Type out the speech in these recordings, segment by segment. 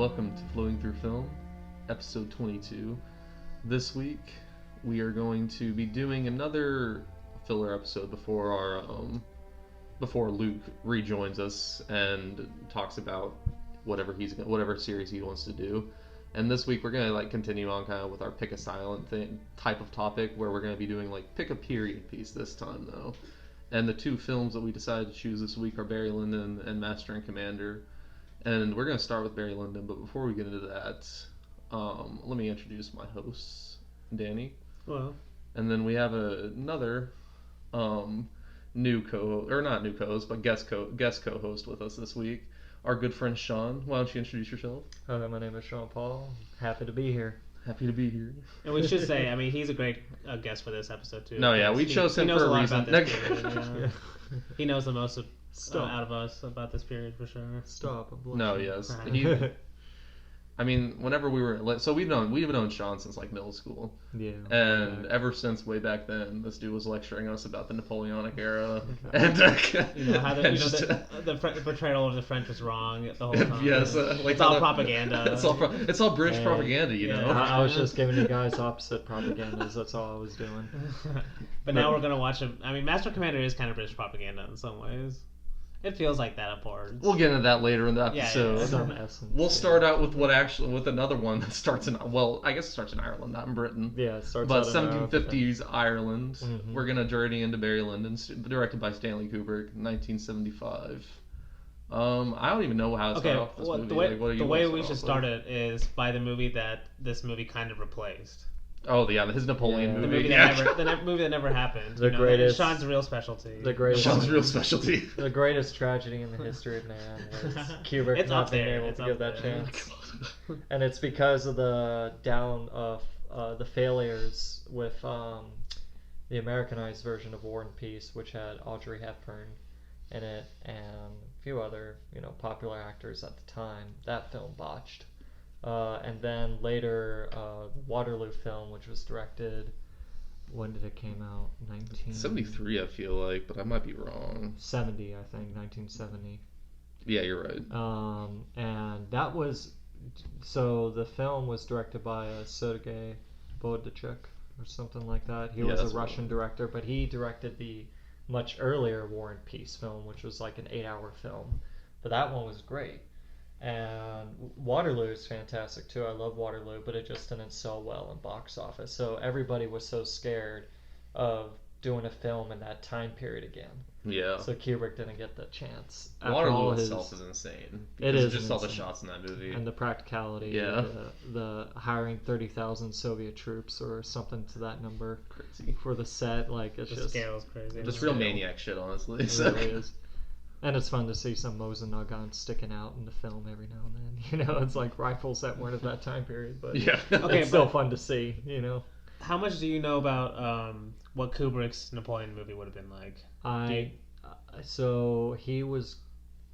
welcome to Flowing Through Film, episode 22. This week, we are going to be doing another filler episode before Luke rejoins us and talks about whatever series he wants to do. And this week, we're gonna continue on kind of with our pick a silent type of topic, where we're gonna be doing pick a period piece this time though. And the two films that we decided to choose this week are Barry Lyndon and Master and Commander. And we're going to start with Barry Lyndon, but before we get into that, let me introduce my hosts, Danny. Hello. And then we have another new co-host, or not new co-host, but guest co-host with us this week, our good friend Sean. Why don't you introduce yourself? Hi, my name is Sean Paul. Happy to be here. Happy to be here. And we should say, he's a great guest for this episode too. No, yeah, we chose him for a reason. He knows the most out of us about this period for sure. Stop. No, yes. Whenever we were we've known Sean since middle school. Yeah. And ever since way back then, this dude was lecturing us about the Napoleonic era, and how the portrayal of the French was wrong the whole time. Yes, it's all propaganda. It's all British propaganda, you know. I was just giving you guys opposite propagandas. That's all I was doing. But now we're gonna watch him. Master Commander is kind of British propaganda in some ways. It feels like that at parts. We'll get into that later in the episode. Yeah. Some essence. We'll start out with with another one that starts in I guess it starts in Ireland, not in Britain. Yeah, it starts. But 1750s Ireland. Mm-hmm. We're gonna journey into Barry Lyndon, directed by Stanley Kubrick, 1975. I don't even know how to start off this movie. The way we should start it is by the movie that this movie kind of replaced. Oh yeah, his Napoleon movie. The movie that never happened. Greatest. Sean's real specialty. Sean's real specialty. The greatest tragedy in the history of man was Kubrick not being able to give that chance. And it's because of the the failures with the Americanized version of War and Peace, which had Audrey Hepburn in it and a few other popular actors at the time. That film botched. And then later, Waterloo film, which was directed. When did it came out? 1973, I feel like, but I might be wrong. 70, I think, 1970. Yeah, you're right. And that was the film was directed by Sergei Bohdachev or something like that. He was a Russian director, but he directed the much earlier War and Peace film, which was an 8-hour film. But that one was great. And Waterloo is fantastic too. I love Waterloo, but it just didn't sell well in box office. So everybody was so scared of doing a film in that time period again. Yeah. So Kubrick didn't get the chance. Waterloo itself is insane. It is. Just all the shots in that movie. And the practicality. Yeah. The hiring 30,000 Soviet troops or something to that number. Crazy. For the set, it's the just scale's crazy. Just real maniac shit, honestly. It really is. And it's fun to see some Mosin Nagant sticking out in the film every now and then. It's like rifles that weren't at that time period, but yeah. It's still fun to see, How much do you know about what Kubrick's Napoleon movie would have been like? So he was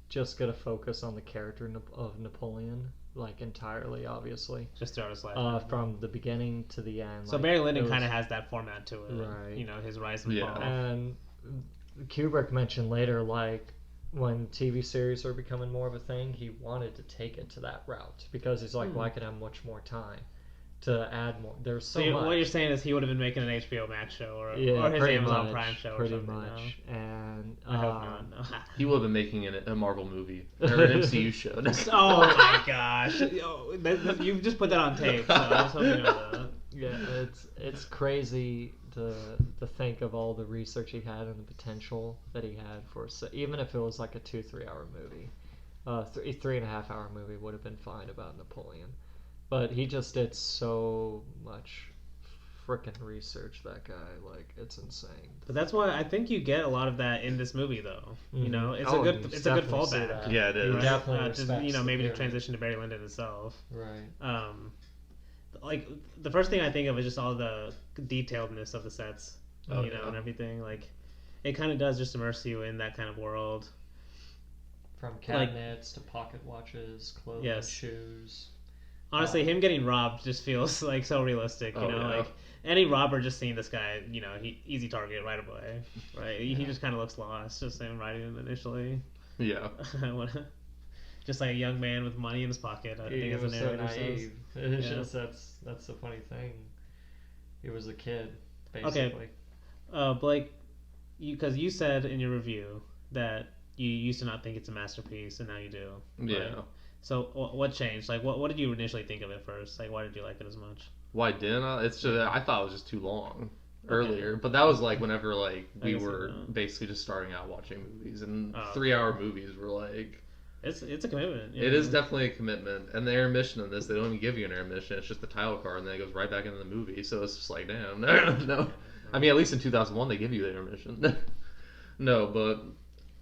just going to focus on the character of Napoleon, entirely, obviously. Just throughout his life. From the beginning to the end. So Barry Lyndon kind of has that format to it. Right. His rise and fall. And Kubrick mentioned later, when TV series are becoming more of a thing, he wanted to take it to that route because he's like, well, I can have much more time to add more. There's so much. What you're saying is he would have been making an HBO Max show or his Amazon Prime show or something. Pretty much. And I hope not. No. He would have been making a Marvel movie or an MCU show. Oh my gosh! You just put that on tape. So I was hoping you know that. Yeah, it's crazy to think of all the research he had and the potential that he had for even if it was like a 2-3 hour movie, 3.5 hour movie would have been fine about Napoleon, but he just did so much freaking research. That guy, it's insane. But that's why I think you get a lot of that in this movie, though. Mm-hmm. It's a good fallback. Yeah, it is. Right? Definitely maybe the transition to Barry Lyndon itself. Right. The first thing I think of is just all the detailedness of the sets, and everything. It kind of does just immerse you in that kind of world. From cabinets to pocket watches, clothes, shoes. Honestly, him getting robbed just feels so realistic. Any robber just seeing this guy, easy target right away. Right? He just kind of looks lost, just him riding him initially. Yeah. just like a young man with money in his pocket. I think He as was the so narrator says. naive. It's Yeah. just that's the funny thing. He was a kid, basically. Okay, Blake, because you said in your review that you used to not think it's a masterpiece, and now you do. Yeah. Right? So what changed? Like, what did you initially think of it first? Like, why did you like it as much? Why didn't I? It's just I thought it was just too long earlier, but that was like whenever like we were basically just starting out watching movies, and 3-hour movies were like. It's a commitment. It is definitely a commitment, and the intermission in this, they don't even give you an intermission. It's just the title card, and then it goes right back into the movie. So it's just like, damn, no. I mean, at least in 2001, they give you the intermission. No, but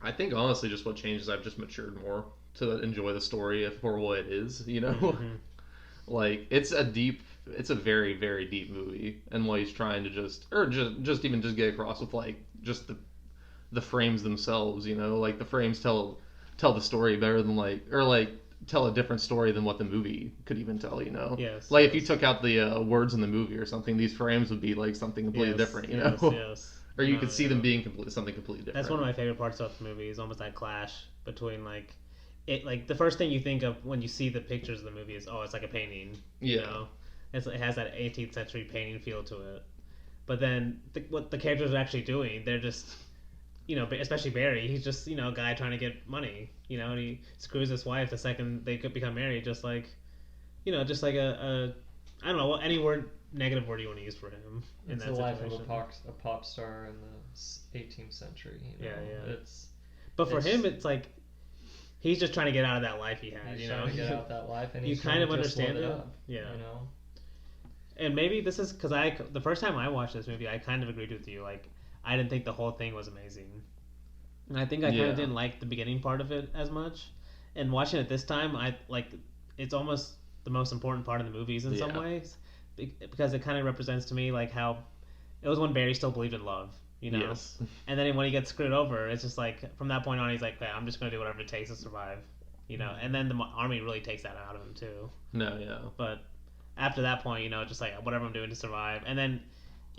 I think honestly, just what changed is I've just matured more to enjoy the story for what it is. You know, like it's a very very deep movie, and what he's trying to just get across with like just the frames themselves. You know, like the frames tell the story better than tell a different story than what the movie could even tell, you know? Yes. Like if you took out the words in the movie or something, these frames would be like something completely different, you know? Yes. Or you could see them being something completely different. That's one of my favorite parts of the movie is almost that clash between the first thing you think of when you see the pictures of the movie is, oh, it's like a painting. You know? It has that 18th century painting feel to it. But then what the characters are actually doing, they're just... You know, especially Barry, he's just, you know, a guy trying to get money, you know, and he screws his wife the second they could become married, just like, you know, just like I don't know, any negative word you want to use for him. It's the life of a pop star in the 18th century, you know? Yeah. But for him, it's like, he's just trying to get out of that life he had, you know? Trying to get out of that life, and you kind of understand it. Yeah. You know? And maybe this is, because the first time I watched this movie, I kind of agreed with you, like, I didn't think the whole thing was amazing. And I think I kind of didn't like the beginning part of it as much. And watching it this time, it's almost the most important part of the movies in some ways. Because it kind of represents to me like how it was when Barry still believed in love, you know? Yes. And then when he gets screwed over, it's just like, from that point on, he's like, I'm just going to do whatever it takes to survive, you know? And then the army really takes that out of him too. No, yeah. But after that point, you know, just like, whatever I'm doing to survive. And then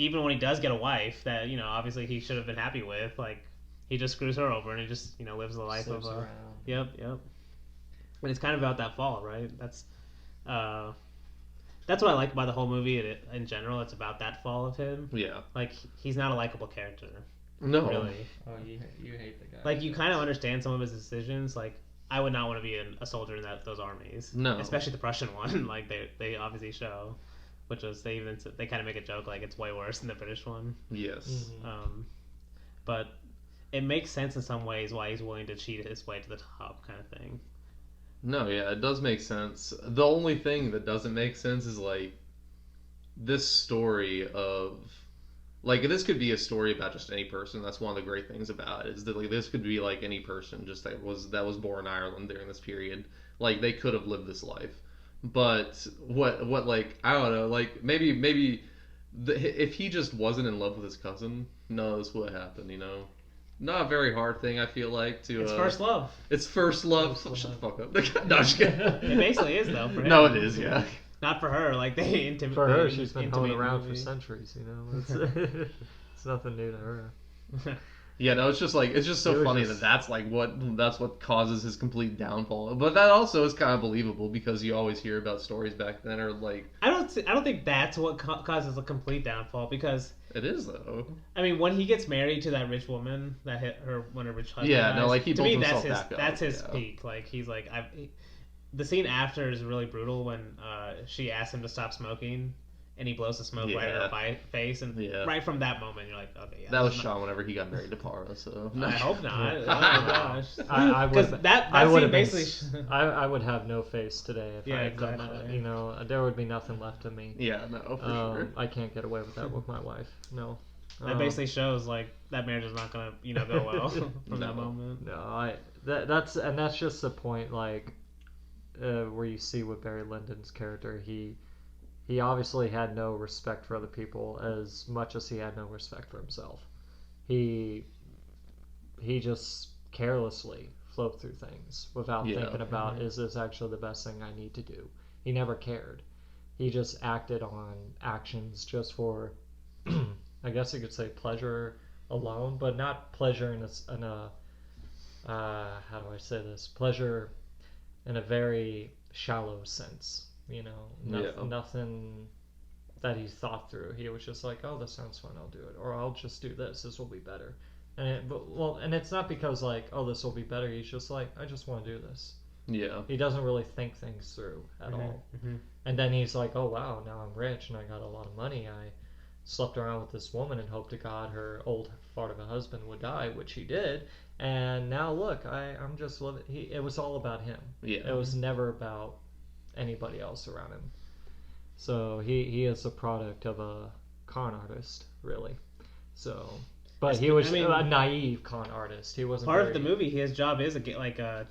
even when he does get a wife that, you know, obviously he should have been happy with, like, he just screws her over and he just, you know, lives the life Slips of around. Yep. And it's kind of about that fall, right? That's what I like about the whole movie in general. It's about that fall of him. Yeah. Like, he's not a likable character. No. Really. Oh, you hate the guy. Like, you kind of understand some of his decisions. Like, I would not want to be a soldier in those armies. No. Especially the Prussian one. Like, they obviously show. Which was, they kind of make a joke, like, it's way worse than the British one. Yes. Mm-hmm. But it makes sense in some ways why he's willing to cheat his way to the top, kind of thing. No, yeah, it does make sense. The only thing that doesn't make sense is, like, this story of... Like, this could be a story about just any person. That's one of the great things about it, is that, like, this could be, like, any person just that was born in Ireland during this period. Like, they could have lived this life. But what like, I don't know, like, maybe if he just wasn't in love with his cousin, none of this would have happened, you know? Not a very hard thing, I feel like, to... It's first love. It's first love. Shut the fuck up. No, just kidding. It basically is, though, for him. No, it is, yeah. Not for her, like, they intimidate. For her, she's been holding around for centuries, you know? It's nothing new to her. Yeah, no, it's just so funny that's what causes his complete downfall. But that also is kind of believable because you always hear about stories back then, or like... I don't think that's what causes a complete downfall, because... It is, though. I mean, when he gets married to that rich woman that hit her when her rich husband dies, no, like, he built himself that's back up. That's his peak. Like, he's like... The scene after is really brutal when she asks him to stop smoking, and he blows the smoke right in her face, and right from that moment, you're like, okay, yeah. That was shot whenever he got married to Para, so... I hope not. Oh, my gosh. I would have no face today if I had done that. You know, there would be nothing left of me. Yeah, no, for sure. I can't get away with that with my wife. No. That basically shows, like, that marriage is not going to, you know, go well from that moment. No, that's just the point, like, where you see with Barry Lyndon's character, he obviously had no respect for other people as much as he had no respect for himself. He just carelessly flowed through things without thinking about, is this actually the best thing I need to do? He never cared. He just acted on actions just for, I guess you could say, pleasure alone, but not pleasure in a how do I say this? Pleasure in a very shallow sense. Nothing that he thought through. He was just like, oh, this sounds fun, I'll do it, or I'll just do this will be better. And it's not because like, oh, this will be better. He's just like, I just want to do this. Yeah. He doesn't really think things through at all. Mm-hmm. And then he's like, oh wow, now I'm rich and I got a lot of money. I slept around with this woman and hoped to God her old fart of a husband would die, which he did. And now look, I'm just living. It was all about him. Yeah. It was never about anybody else around him. So he is a product of a con artist, really. So, but he was a naive con artist. He wasn't part of the movie. His job is a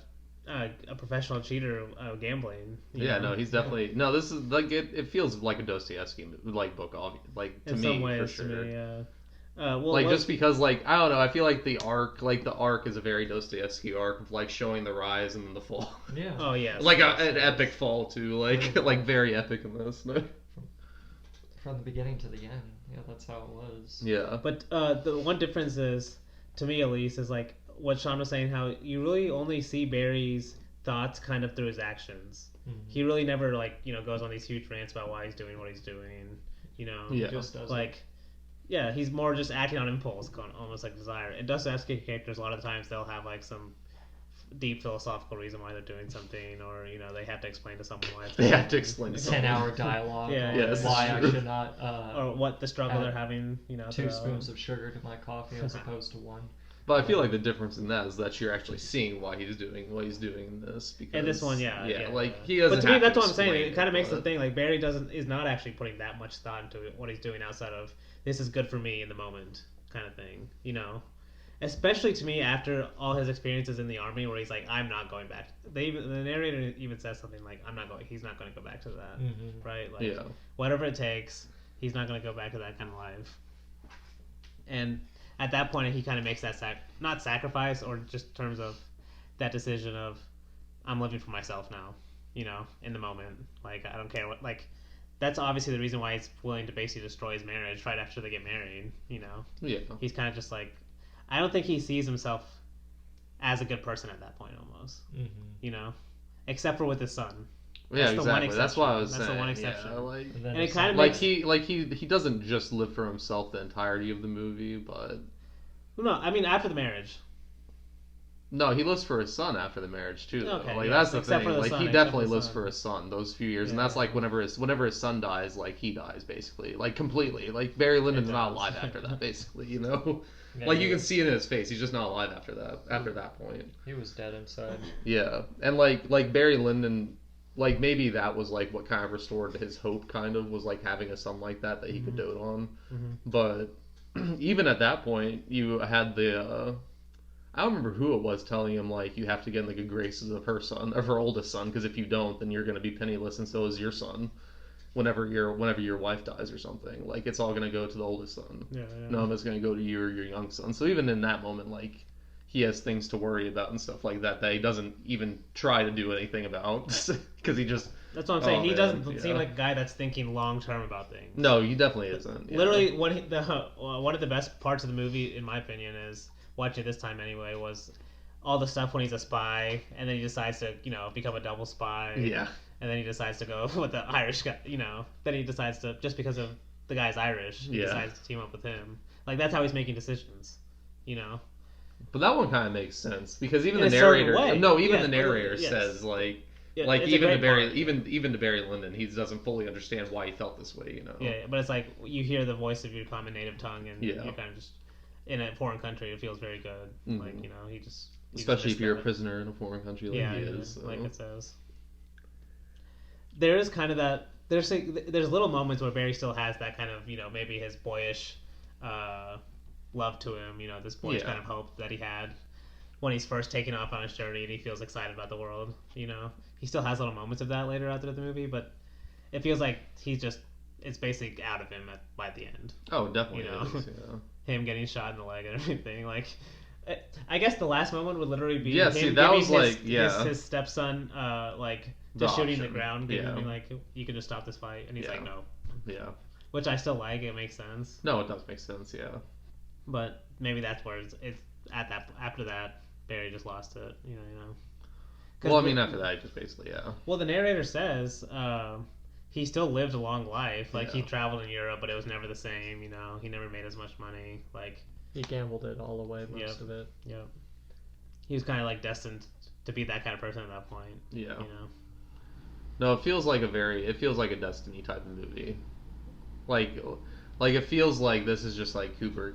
professional cheater gambling. No, he's definitely no. This is like it feels like a Dostoevsky like book, like to in me some ways, for sure. To me, yeah. Just because like I don't know, I feel like the arc is a very Dostoevsky arc of like showing the rise and then the fall. Yeah. Oh yeah. Like an epic fall too, like very epic in this. From the beginning to the end, yeah, that's how it was. Yeah. But the one difference is, to me at least, is like what Sean was saying, how you really only see Barry's thoughts kind of through his actions. Mm-hmm. He really never goes on these huge rants about why he's doing what he's doing. He just does Yeah, he's more just acting on impulse, almost like desire. And Dostoevsky characters, a lot of the times, they'll have like some deep philosophical reason why they're doing something, or they have to explain to someone why. They have to explain to 10-hour dialogue. Why I should not. Or what the struggle they're having. 2 spoons of sugar to my coffee as opposed to 1. But I feel like the difference in that is that you're actually seeing why he's doing this. Because, and this one, he doesn't. But to me, that's what I'm saying. It kind of makes the thing like Barry is not actually putting that much thought into what he's doing outside of this is good for me in the moment kind of thing. Especially to me after all his experiences in the army, where he's like, I'm not going back. The narrator even says something like, he's not going to go back to that, right? Like, whatever it takes, he's not going to go back to that kind of life. And at that point, he kind of makes that not sacrifice, or just in terms of that decision of, I'm living for myself now, in the moment. Like, I don't care what, like, that's obviously the reason why he's willing to basically destroy his marriage right after they get married, Yeah. He's kind of just like, I don't think he sees himself as a good person at that point, almost, except for with his son. Yeah, exactly. That's what I was saying. That's the one exception. Yeah, and it kind of makes... he doesn't just live for himself the entirety of the movie, but no, I mean after the marriage. No, he lives for his son after the marriage too. Though. Okay, That's the except thing. For the son, he definitely lives for his son those few years, and that's like whenever his son dies, like he dies basically, like completely. Like Barry Lyndon's not alive after that, basically. Yeah, like you can see it in his face, he's just not alive after that. After that point, he was dead inside. Yeah, and like Barry Lyndon. Like, maybe that was, like, what kind of restored his hope, kind of, was, like, having a son like that he could dote on. Mm-hmm. But even at that point, you had the, I don't remember who it was telling him, like, you have to get in the good graces of her oldest son, because if you don't, then you're going to be penniless, and so is your son, whenever your wife dies or something. Like, it's all going to go to the oldest son. Yeah. None of it's going to go to you or your young son. So even in that moment, like, he has things to worry about and stuff like that he doesn't even try to do anything about because he just... That's what I'm saying. He doesn't seem like a guy that's thinking long term about things. No, he definitely isn't. Literally, one of the best parts of the movie, in my opinion, is watching it this time anyway, was all the stuff when he's a spy and then he decides to become a double spy. Yeah. And then he decides to go with the Irish guy. Then he decides to, just because of the guy's Irish, he decides to team up with him. Like, that's how he's making decisions. But that one kind of makes sense because even the narrator, the narrator says like even to Barry Lyndon, he doesn't fully understand why he felt this way, Yeah, but it's like you hear the voice of your common native tongue, and you're kind of just in a foreign country. It feels very good, like he just especially if you're a prisoner in a foreign country like he is. So. Like it says. There is kind of that. There's little moments where Barry still has that kind of maybe his boyish. Love to him, this boyish kind of hope that he had when he's first taking off on his journey and he feels excited about the world. He still has little moments of that later out through the movie, but it feels like it's basically out of him by the end. Oh, definitely. Him getting shot in the leg and everything. Like, I guess the last moment would literally be him his stepson just shooting the ground, being like, you can just stop this fight, and he's like, no. Yeah. Which I still like. It makes sense. No, it does make sense. Yeah. But maybe that's where it's at that after that Barry just lost it, Well, I mean, after that, just basically, yeah. Well, the narrator says he still lived a long life. Like, he traveled in Europe, but it was never the same, you know? He never made as much money. Like, he gambled it all away, most of it. Yep. He was kind of, like, destined to be that kind of person at that point. Yeah. You know? No, it feels like a Destiny type of movie. Like it feels like this is just like Kubrick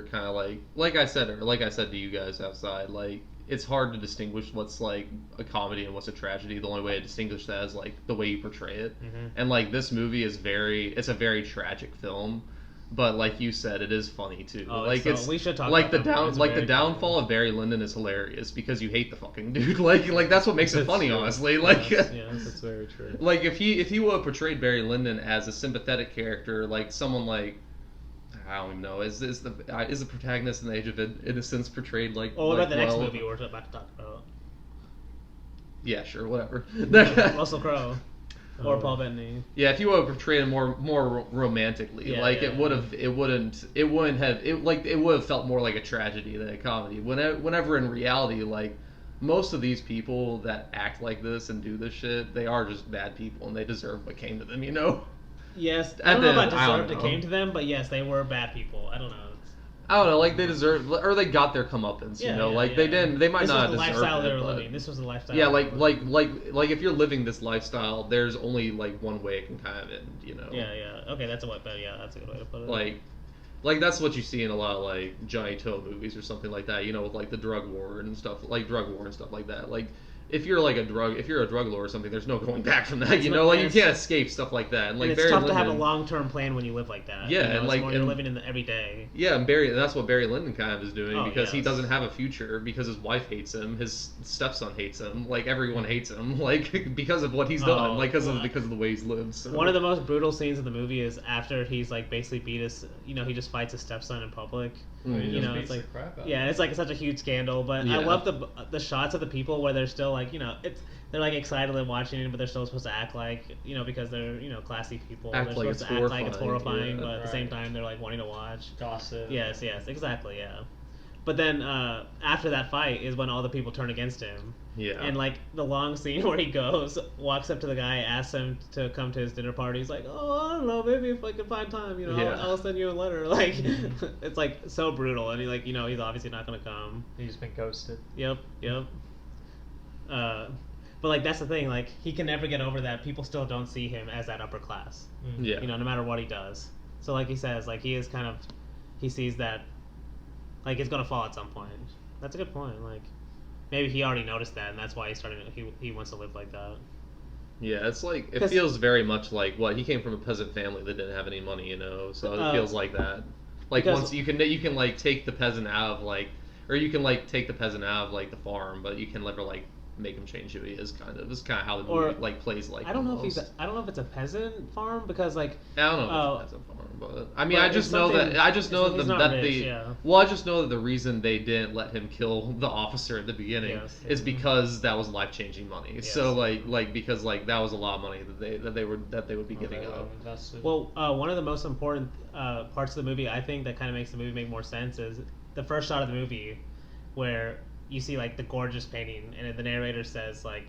kind of like I said to you guys outside, like, it's hard to distinguish what's like a comedy and what's a tragedy. The only way to distinguish that is like the way you portray it. Mm-hmm. And like this movie it's a very tragic film, but like you said, it is funny too. Oh, like so we should talk like about the downfall of Barry Lyndon is hilarious because you hate the fucking dude. Like that's what makes it funny, true. Honestly. Like yes, that's very true. Like if he would have portrayed Barry Lyndon as a sympathetic character, like someone like, I don't even know, is the protagonist in the Age of Innocence portrayed like? Oh, what about the next movie we're about to talk about? Yeah, sure, whatever. Russell Crowe. Or Paul Bettany. Yeah, if you would have portrayed him more romantically, it would have felt more like a tragedy than a comedy. Whenever in reality, like, most of these people that act like this and do this shit, they are just bad people and they deserve what came to them, you know? Yes, I don't know about deserved it came to them, but yes, they were bad people. I don't know. Like they deserve, or they got their comeuppance, you know. They might not have deserved it. This was the lifestyle they were living. This was the lifestyle. Yeah, like if you're living this lifestyle, there's only like one way it can kind of end, you know. Yeah. Okay, that's a good way to put it. Like that's what you see in a lot of like Johnny Toe movies or something like that, you know, with like the drug war and stuff like that. Like if you're a drug lord or something, there's no going back from that. You know, like you can't escape stuff like that. And like it's tough to have a long-term plan when you live like that. Yeah, you know, and like you're living in the everyday. Yeah, and that's what Barry Lyndon kind of is doing because he doesn't have a future because his wife hates him, his stepson hates him, like everyone hates him, like because of what he's done, like because of the way he's lived. So. One of the most brutal scenes of the movie is after he's like basically beat his, you know, he just fights his stepson in public. You know, it's like it's like such a huge scandal. But I love the shots of the people where they're still like, you know, they're like excited and watching it, but they're still supposed to act like, you know, because they're, you know, classy people. They're supposed to act like it's horrifying, but at the same time they're like wanting to watch. Gossip. Yes, exactly, yeah. But then after that fight is when all the people turn against him. Yeah. And like the long scene where he walks up to the guy, asks him to come to his dinner party. He's like, oh, I don't know, maybe if I can find time, you know, I'll send you a letter. Like, it's like so brutal, and he's he's obviously not gonna come. He's been ghosted. Yep. But like that's the thing, like he can never get over that people still don't see him as that upper class. Yeah. You know, no matter what he does. So like he says, like he sees that, like it's gonna fall at some point. That's a good point. Like maybe he already noticed that, and that's why he wants to live like that. Yeah, it's like it feels very much like he came from a peasant family that didn't have any money, you know. So it feels like that. Like once you can like take the peasant out of like, or you can like take the peasant out of like the farm, but you can never like make him change who he is. This is kind of how the movie like plays like. I don't know if it's a peasant farm because like I don't know if it's a peasant farm, but I mean I just know that the reason they didn't let him kill the officer at the beginning is because that was life-changing money. Yes. So because that was a lot of money that they would be giving up. Well, one of the most important parts of the movie, I think, that kind of makes the movie make more sense is the first shot of the movie where you see like the gorgeous painting, and the narrator says like,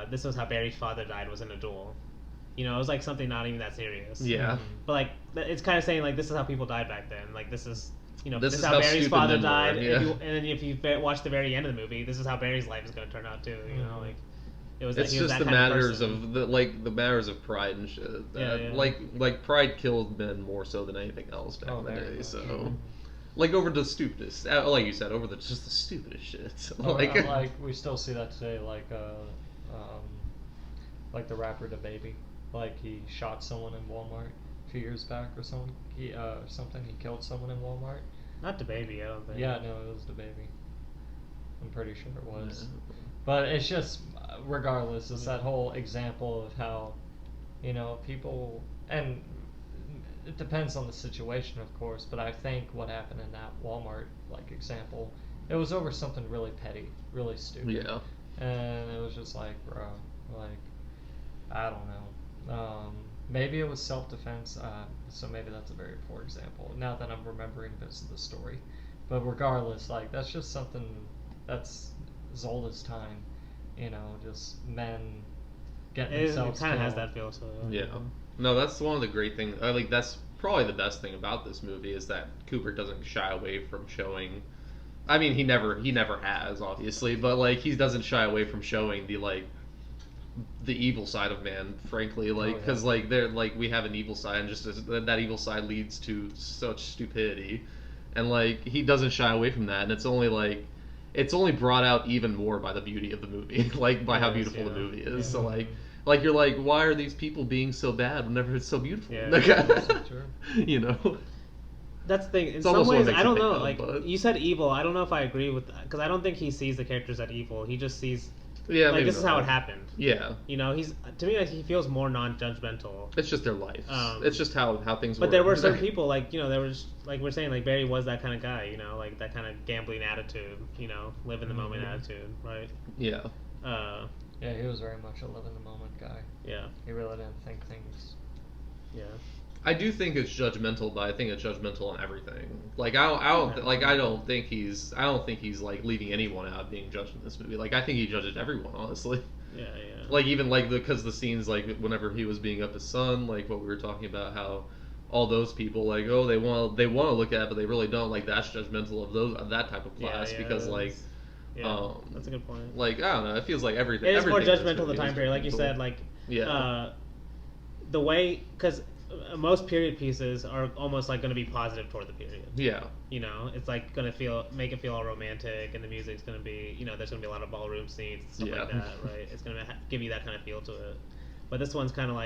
"This was how Barry's father died, was in a duel." You know, it was like something not even that serious. Yeah. But like, it's kind of saying like, this is how people died back then. Like this is, you know, this is how Barry's father died. Yeah. And then if you watch the very end of the movie, this is how Barry's life is going to turn out too. You know, like it was. It's just the matters of the matters of pride and shit. Like pride killed men more so than anything else back in the day. So. Like over the stupidest, like you said, over just the stupidest shit. Like we still see that today, like the rapper DaBaby, like he shot someone in Walmart a few years back or something. He killed someone in Walmart. Not DaBaby, I don't think. Yeah, no, it was DaBaby. I'm pretty sure it was. Yeah. But it's just, regardless, it's that whole example of how, you know, people and. It depends on the situation, of course, but I think what happened in that Walmart example, it was over something really petty, really stupid. Yeah. And it was just like, bro, I don't know. Maybe it was self-defense, so maybe that's a very poor example. Now that I'm remembering bits of the story, but regardless, that's just something that's as old as time. just men getting themselves killed. It kind of has that feel to it. Yeah. No, that's one of the great things. That's probably the best thing about this movie is that Kubrick doesn't shy away from showing. I mean, he never has, obviously, but he doesn't shy away from showing the evil side of man, frankly, because we have an evil side, and just that evil side leads to such stupidity, and he doesn't shy away from that, and it's only brought out even more by the beauty of the movie, by how beautiful the movie is. So you're why are these people being so bad whenever it's so beautiful? That's the thing. In some ways, I don't know. You said evil. I don't know if I agree with that, because I don't think he sees the characters as evil. He just sees. Yeah, this is how it happened. Yeah. He's to me he feels more non-judgmental. It's just their life. It's just how things work. But there were certain people there was we're saying Barry was that kind of guy, that kind of gambling attitude, live in the moment attitude, right? Yeah. Yeah, he was very much a live in the moment guy. Yeah. He really didn't think things. Yeah. I do think it's judgmental, but I think it's judgmental on everything. I don't think he's leaving anyone out being judged in this movie. I think he judges everyone, honestly. Yeah. Even because the scenes whenever he was beating up his son, what we were talking about, how all those people they want to look at it, but they really don't. That's judgmental of that type of class because that's a good point. I don't know. It feels like everything. It is more judgmental the time period, like you said. The way because. Most period pieces are almost going to be positive toward the period. Yeah. It's going to make it feel all romantic, and the music's going to be, there's going to be a lot of ballroom scenes and stuff like that, right? It's going to give you that kind of feel to it. But this one's kind of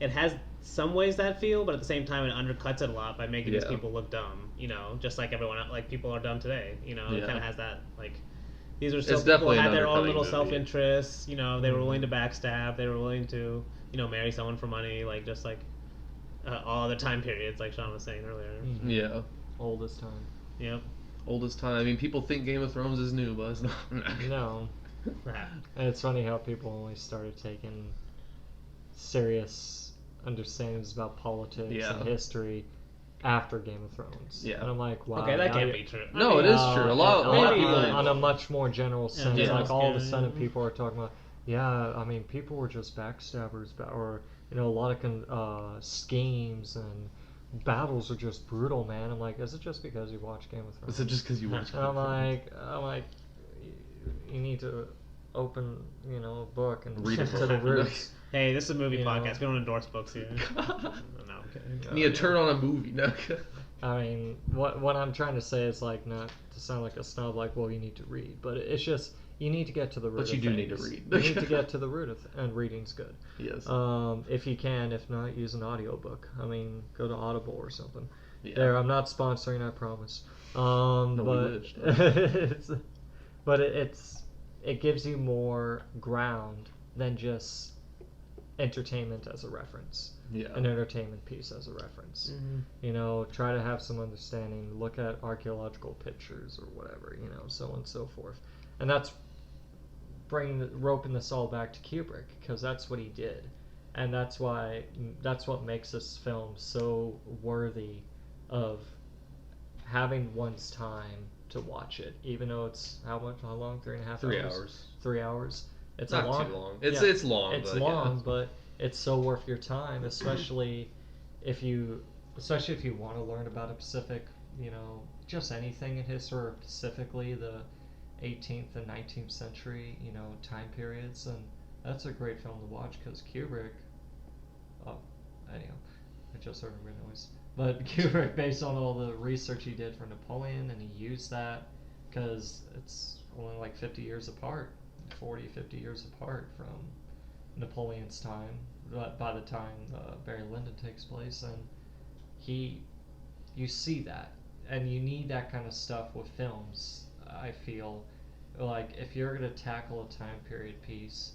it has some ways that feel, but at the same time it undercuts it a lot by making these people look dumb, just like everyone else, people are dumb today, It kind of has that, these are still people who had their own little self-interests, they were willing to backstab, they were willing to, marry someone for money, all other time periods, like Sean was saying earlier. Mm-hmm. Yeah. Oldest time. Yep. Oldest time. I mean, people think Game of Thrones is new, but it's not. No. And it's funny how people only started taking serious understandings about politics and history after Game of Thrones. Yeah. And I'm like, wow. Okay, that can't be true. No, it is true. A lot of people. On a much more general sense, all of a sudden people are talking about, people were just backstabbers, or a lot of schemes and battles are just brutal, man. I'm like, is it just because you watch Game of Thrones? Is it just because you watch Game of Thrones? I'm like, you need to open, a book and read it to the roots. Hey, this is a movie podcast. We don't endorse books here. No, I'm kidding. You need to turn on a movie. No. What I'm trying to say is not to sound like a snob, well, you need to read, but it's just. You need to get to the root of things. But you do need to read. You need to get to the root of and reading's good. Yes. If you can. If not, use an audiobook. Go to Audible or something. Yeah. There, I'm not sponsoring, I promise. But it gives you more ground than just entertainment as a reference. Yeah. An entertainment piece as a reference. Mm-hmm. Try to have some understanding. Look at archaeological pictures or whatever, so on and so forth. And that's roping this all back to Kubrick, because that's what he did, and that's what makes this film so worthy of having one's time to watch it, even though it's how long? 3.5 hours. 3 hours. 3 hours. It's not too long. It's long. It's long, but it's so worth your time, especially if you want to learn about a specific, just anything in history, or specifically the 18th and 19th century, time periods, and that's a great film to watch because Kubrick. Anyhow, I just heard a weird noise. But Kubrick, based on all the research he did for Napoleon, and he used that because it's only 50 years apart, 40, 50 years apart from Napoleon's time. By the time Barry Lyndon takes place, and you see that, and you need that kind of stuff with films. I feel if you're going to tackle a time period piece,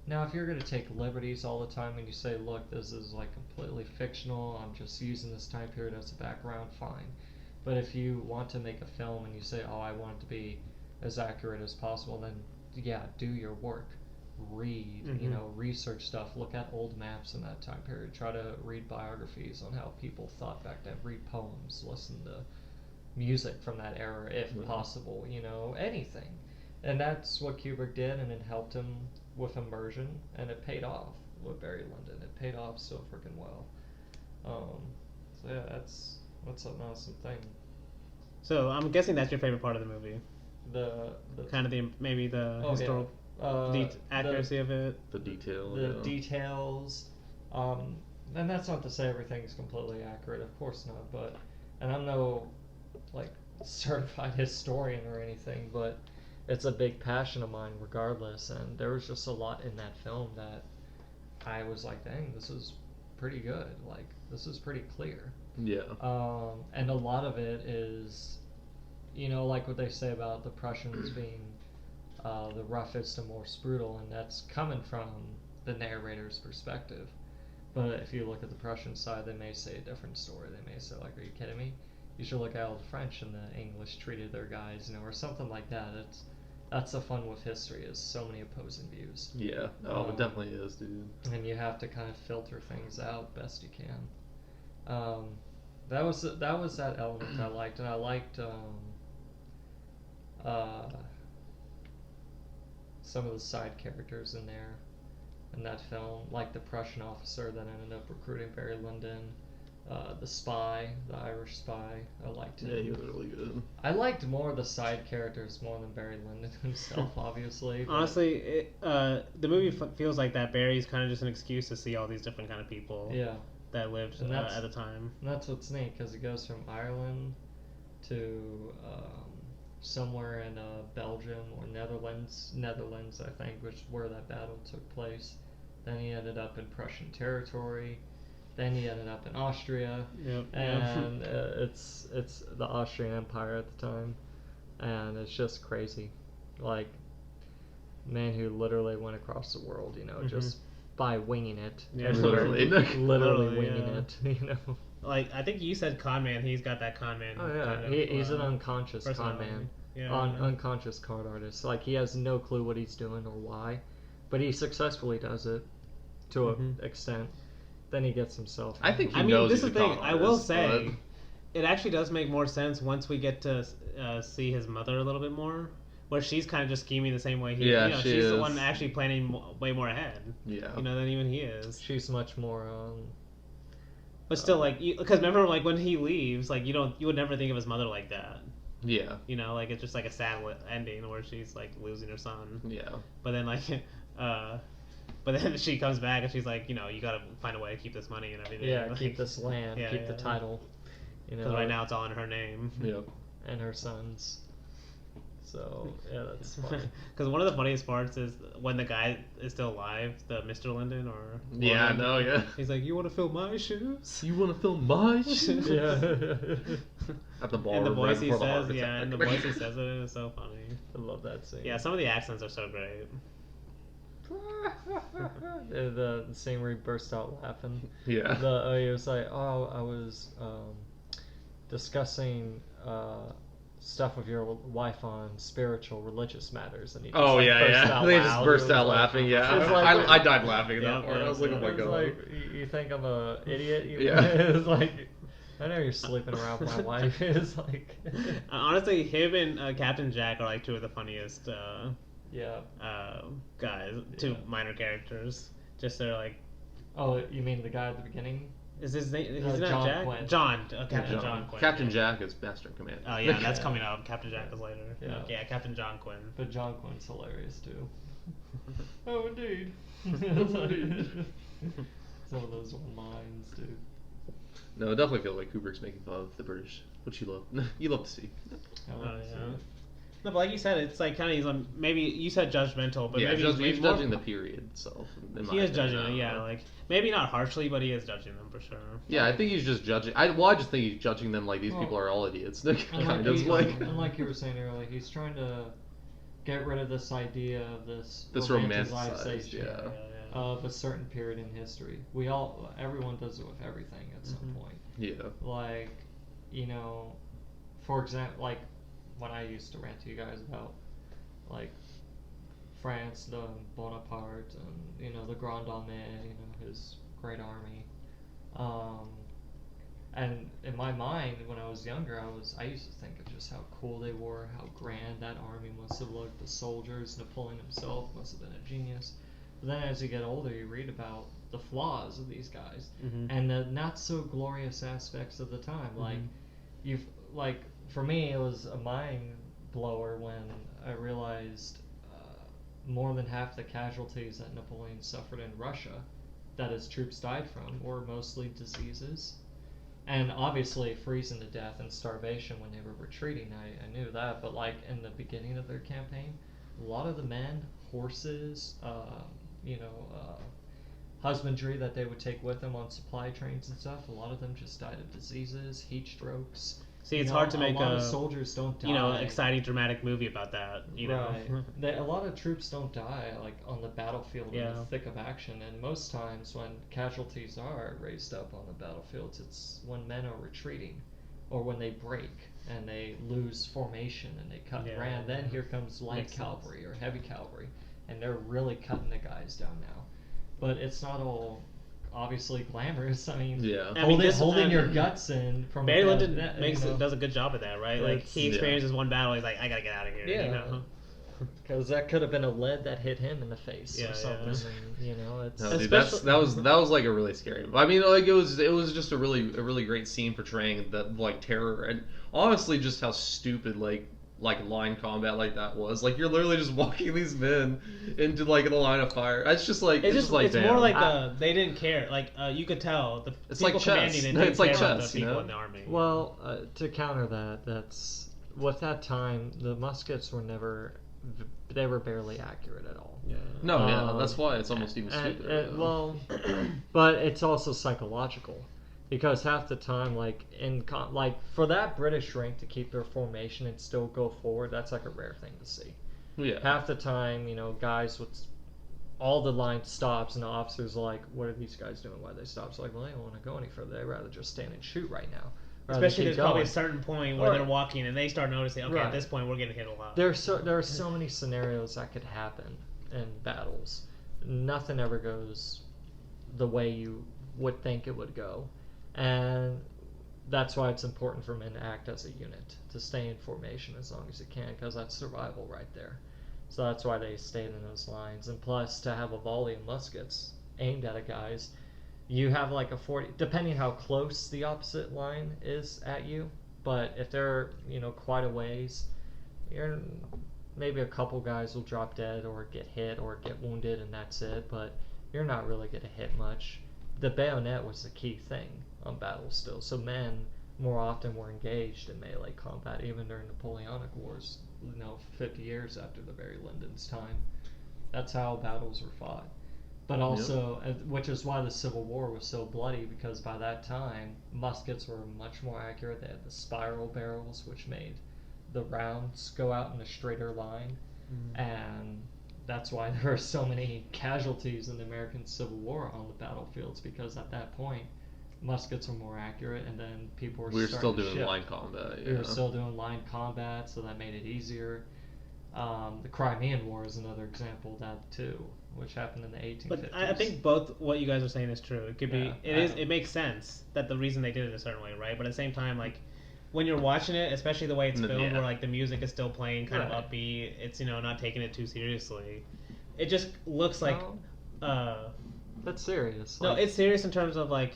now if you're going to take liberties all the time and you say, look, this is completely fictional, I'm just using this time period as a background, fine. But if you want to make a film and you say, oh, I want it to be as accurate as possible, then yeah, do your work. Read, research stuff, look at old maps in that time period, try to read biographies on how people thought back then, read poems, listen to music from that era if possible, anything. And that's what Kubrick did, and it helped him with immersion, and it paid off with Barry Lyndon. It paid off so freaking well. So yeah, that's an awesome thing. So I'm guessing that's your favorite part of the movie. The kind of maybe the historical accuracy of it. The detail. The details. And that's not to say everything's completely accurate, of course not. But, and I'm no like certified historian or anything, but it's a big passion of mine regardless. And there was just a lot in that film that I was like, dang, this is pretty good. Like, this is pretty clear. Yeah. And a lot of it is, like what they say about the Prussians being the roughest and most brutal, and that's coming from the narrator's perspective. But if you look at the Prussian side, they may say a different story. They may say, like, are you kidding me? You should look at how the French and the English treated their guys, or something like that. That's the fun with history, is so many opposing views. Yeah. Oh, it definitely is, dude. And you have to kind of filter things out best you can. That was that element I liked, and I liked some of the side characters in there in that film, like the Prussian officer that ended up recruiting Barry Lyndon, the spy, the Irish spy. I liked him. Yeah, he was really good. I liked more of the side characters more than Barry Lyndon himself, obviously. Honestly, the movie feels like that Barry's kind of just an excuse to see all these different kind of people. Yeah. That lived at the time. And that's what's neat, because it goes from Ireland to somewhere in Belgium or Netherlands, I think, which is where that battle took place. Then he ended up in Prussian territory. Then he ended up in Austria. Yep. And it's the Austrian Empire at the time, and it's just crazy, like, man who literally went across the world, just by winging it. Yeah, literally winging it. Like, I think you said con man. He's got that con man. Oh yeah, kind of, he's an unconscious con man. Yeah. Unconscious con artist. Like, he has no clue what he's doing or why, but he successfully does it to an extent. Then he gets himself. I think he knows. This is the thing. Artist, I will say, it actually does make more sense once we get to see his mother a little bit more, where she's kind of just scheming the same way he. Yeah, she's the one actually planning way more ahead. Yeah. Than even he is. She's much more. But still, like, because remember, like, when he leaves, like, you would never think of his mother like that. Yeah. Like, it's just like a sad ending where she's like losing her son. Yeah. But then but then she comes back and she's like, you gotta find a way to keep this money and everything. Yeah, like, keep this land, keep the title. Because right now it's all in her name. Yep. And her son's. So, yeah, that's funny. Because one of the funniest parts is when the guy is still alive, the Mr. Lyndon or... Yeah, I know, yeah. He's like, you want to fill my shoes? You want to fill my shoes? Yeah. At the bar. And the voice right he says, and the voice he says it is so funny. I love that scene. Yeah, some of the accents are so great. The scene where he burst out laughing. Yeah. He was like, I was discussing stuff with your wife on spiritual, religious matters, and he just They just burst out laughing. Yeah, like, I died laughing at that part. Yeah, I was like, oh my god. Like, you think I'm an idiot? Yeah. It's like, I know you're sleeping around with my wife. It's like, honestly, him and Captain Jack are like two of the funniest. Guys, two minor characters. Just they're like. Oh, you mean the guy at the beginning? Is his name? Is John not Jack? Quinn. Captain John Quinn. Captain Jack is Master in Command. Oh yeah, that's coming up. Captain Jack is later. Yeah, Captain John Quinn. But John Quinn's hilarious too. Oh indeed. Some of those lines, dude. No, it definitely feels like Kubrick's making fun of the British, which you love. You love to see. No, but like you said, it's like kind of maybe you said judgmental, but maybe he's judging the period itself. He is judging it, like maybe not harshly, but he is judging them for sure. Yeah, I think he's just judging. I just think he's judging them like these people are all idiots. Kind of like, and like you were saying earlier, he's trying to get rid of this idea of this romanticization of a certain period in history. Everyone does it with everything at some point. Yeah. Like, for example, like. When I used to rant to you guys about, like, France, the Bonaparte, and, the Grand Armée, his great army. And in my mind, when I was younger, I used to think of just how cool they were, how grand that army must have looked, the soldiers, Napoleon himself must have been a genius. But then as you get older, you read about the flaws of these guys and the not so glorious aspects of the time. Like for me, it was a mind blower when I realized more than half the casualties that Napoleon suffered in Russia that his troops died from were mostly diseases. And obviously freezing to death and starvation when they were retreating, I knew that. But like in the beginning of their campaign, a lot of the men, horses, husbandry that they would take with them on supply trains and stuff, a lot of them just died of diseases, heat strokes. See, it's hard to make a lot of soldiers don't die. Exciting, dramatic movie about that. Right. A lot of troops don't die like on the battlefield in the thick of action, and most times when casualties are raised up on the battlefields, it's when men are retreating, or when they break and they lose formation and they cut brand. Then here comes light cavalry or heavy cavalry, and they're really cutting the guys down now. But it's not all obviously glamorous. I mean, holding your guts in from Barry Lyndon does a good job of that, right? Like he experiences one battle, he's like, I gotta get out of here. Yeah. Because that could have been a lead that hit him in the face or something. And, it's no, dude, that was like a really scary. I mean, like it was just a really great scene portraying that like terror and honestly just how stupid like line combat like that was. Like you're literally just walking these men into like the line of fire. It's just like it's more like they didn't care. Like you could tell the it's people like chess. Commanding it It's like care chess, about the people in the army. Well, to counter that, that's with that time the muskets were barely accurate at all. No, that's why it's almost even stupider. But it's also psychological. Because half the time, for that British rank to keep their formation and still go forward, that's like a rare thing to see. Yeah. Half the time, guys with all the line stops and the officers are like, what are these guys doing? Why they stop? It's like, well, they don't want to go any further. They'd rather just stand and shoot right now. Especially there's probably a certain point where they're walking and they start noticing, okay, at this point we're getting hit a lot. There are so many scenarios that could happen in battles. Nothing ever goes the way you would think it would go. And that's why it's important for men to act as a unit, to stay in formation as long as you can, because that's survival right there. So that's why they stayed in those lines. And plus, to have a volley of muskets aimed at a guy's, you have like a 40, depending how close the opposite line is at you. But if they're, quite a ways, maybe a couple guys will drop dead or get hit or get wounded, and that's it. But you're not really going to hit much. The bayonet was the key thing on battles still. So men more often were engaged in melee combat, even during Napoleonic Wars, 50 years after the Barry Lyndon's time. That's how battles were fought. But also, which is why the Civil War was so bloody, because by that time, muskets were much more accurate. They had the spiral barrels, which made the rounds go out in a straighter line. And that's why there were so many casualties in the American Civil War on the battlefields, because at that point, muskets were more accurate, and then people were still doing line combat. We were still doing line combat, so that made it easier. The Crimean War is another example of that too, which happened in the 1850s. But I think both what you guys are saying is true. It could be. It makes sense that the reason they did it a certain way, right? But at the same time, like when you're watching it, especially the way it's filmed, where like the music is still playing, kind of upbeat. It's not taking it too seriously. It just looks like. That's serious. No, it's serious in terms of like.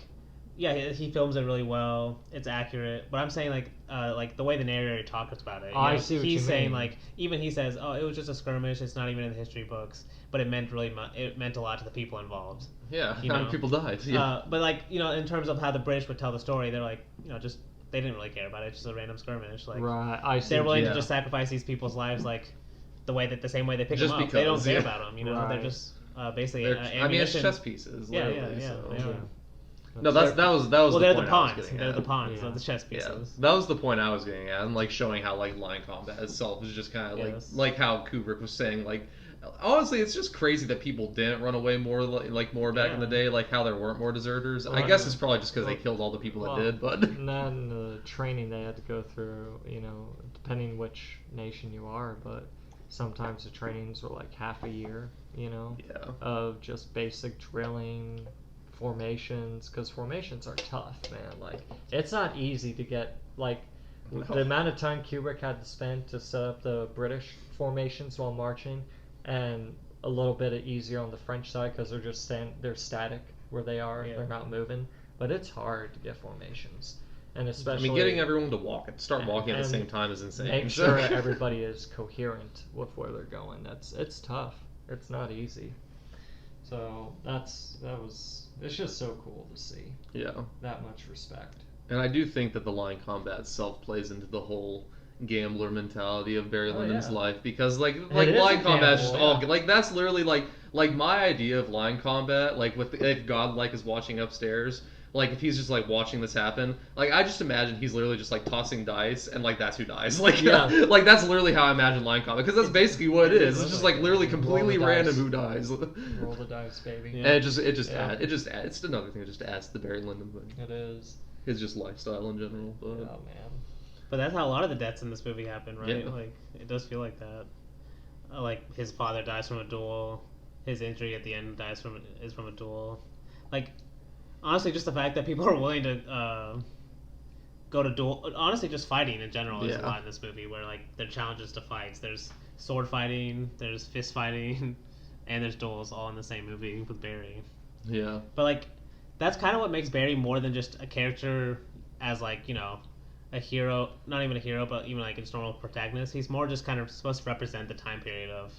Yeah, he films it really well. It's accurate, but I'm saying like the way the narrator talks about it. I see what you mean. He's saying like even he says, "Oh, it was just a skirmish. It's not even in the history books, but it meant a lot to the people involved." Yeah, how many people died? Yeah. But in terms of how the British would tell the story, they're like, just they didn't really care about it. It's just a random skirmish. Like, right, I see. They're willing to just sacrifice these people's lives, like the same way they pick them up. They don't care about them. Right. They're just basically. It's chess pieces. Yeah. No, that was well, the they're point the pawns. I was getting They're at. the pawns of the chess pieces. Yeah, that was the point I was getting at, and like showing how like line combat itself is just kind of like how Kubrick was saying. Like, honestly, it's just crazy that people didn't run away more back in the day. Like how there weren't more deserters. I guess it's probably just because they killed all the people that did. But and then the training they had to go through, depending which nation you are, but sometimes the trainings were like half a year, of just basic drilling, formations, because formations are tough, man. Like, it's not easy to get, like, the amount of time Kubrick had to spend to set up the British formations while marching, and a little bit easier on the French side because they're static where they are, they're not moving. But it's hard to get formations, and especially getting everyone to start walking at the same time is insane. Make sure everybody is coherent with where they're going. It's tough. It's not easy. So it's just so cool to see. Yeah. That much respect. And I do think that the line combat itself plays into the whole gambler mentality of Barry Lyndon's life, because like line combat is just all like that's literally like my idea of line combat, like if God is watching upstairs, like if he's just like watching this happen, like I just imagine he's literally just like tossing dice and like that's who dies, like like that's literally how I imagine line combat, because that's basically what it is. It's just like literally completely random who dies. Roll the dice, baby. And it just adds, it's another thing that just adds to the Barry Lyndon thing. It is. His just lifestyle in general. But. Oh man. But that's how a lot of the deaths in this movie happen, right? Yeah. Like it does feel like that. Like his father dies from a duel. His injury at the end is from a duel. Like honestly, just the fact that people are willing to go to duel. Honestly, just fighting in general is a lot in this movie. Where like there are challenges to fights. There's sword fighting. There's fist fighting, and there's duels all in the same movie with Barry. Yeah. But like that's kind of what makes Barry more than just a character as like a hero, not even a hero, but even like a normal protagonist. He's more just kind of supposed to represent the time period of,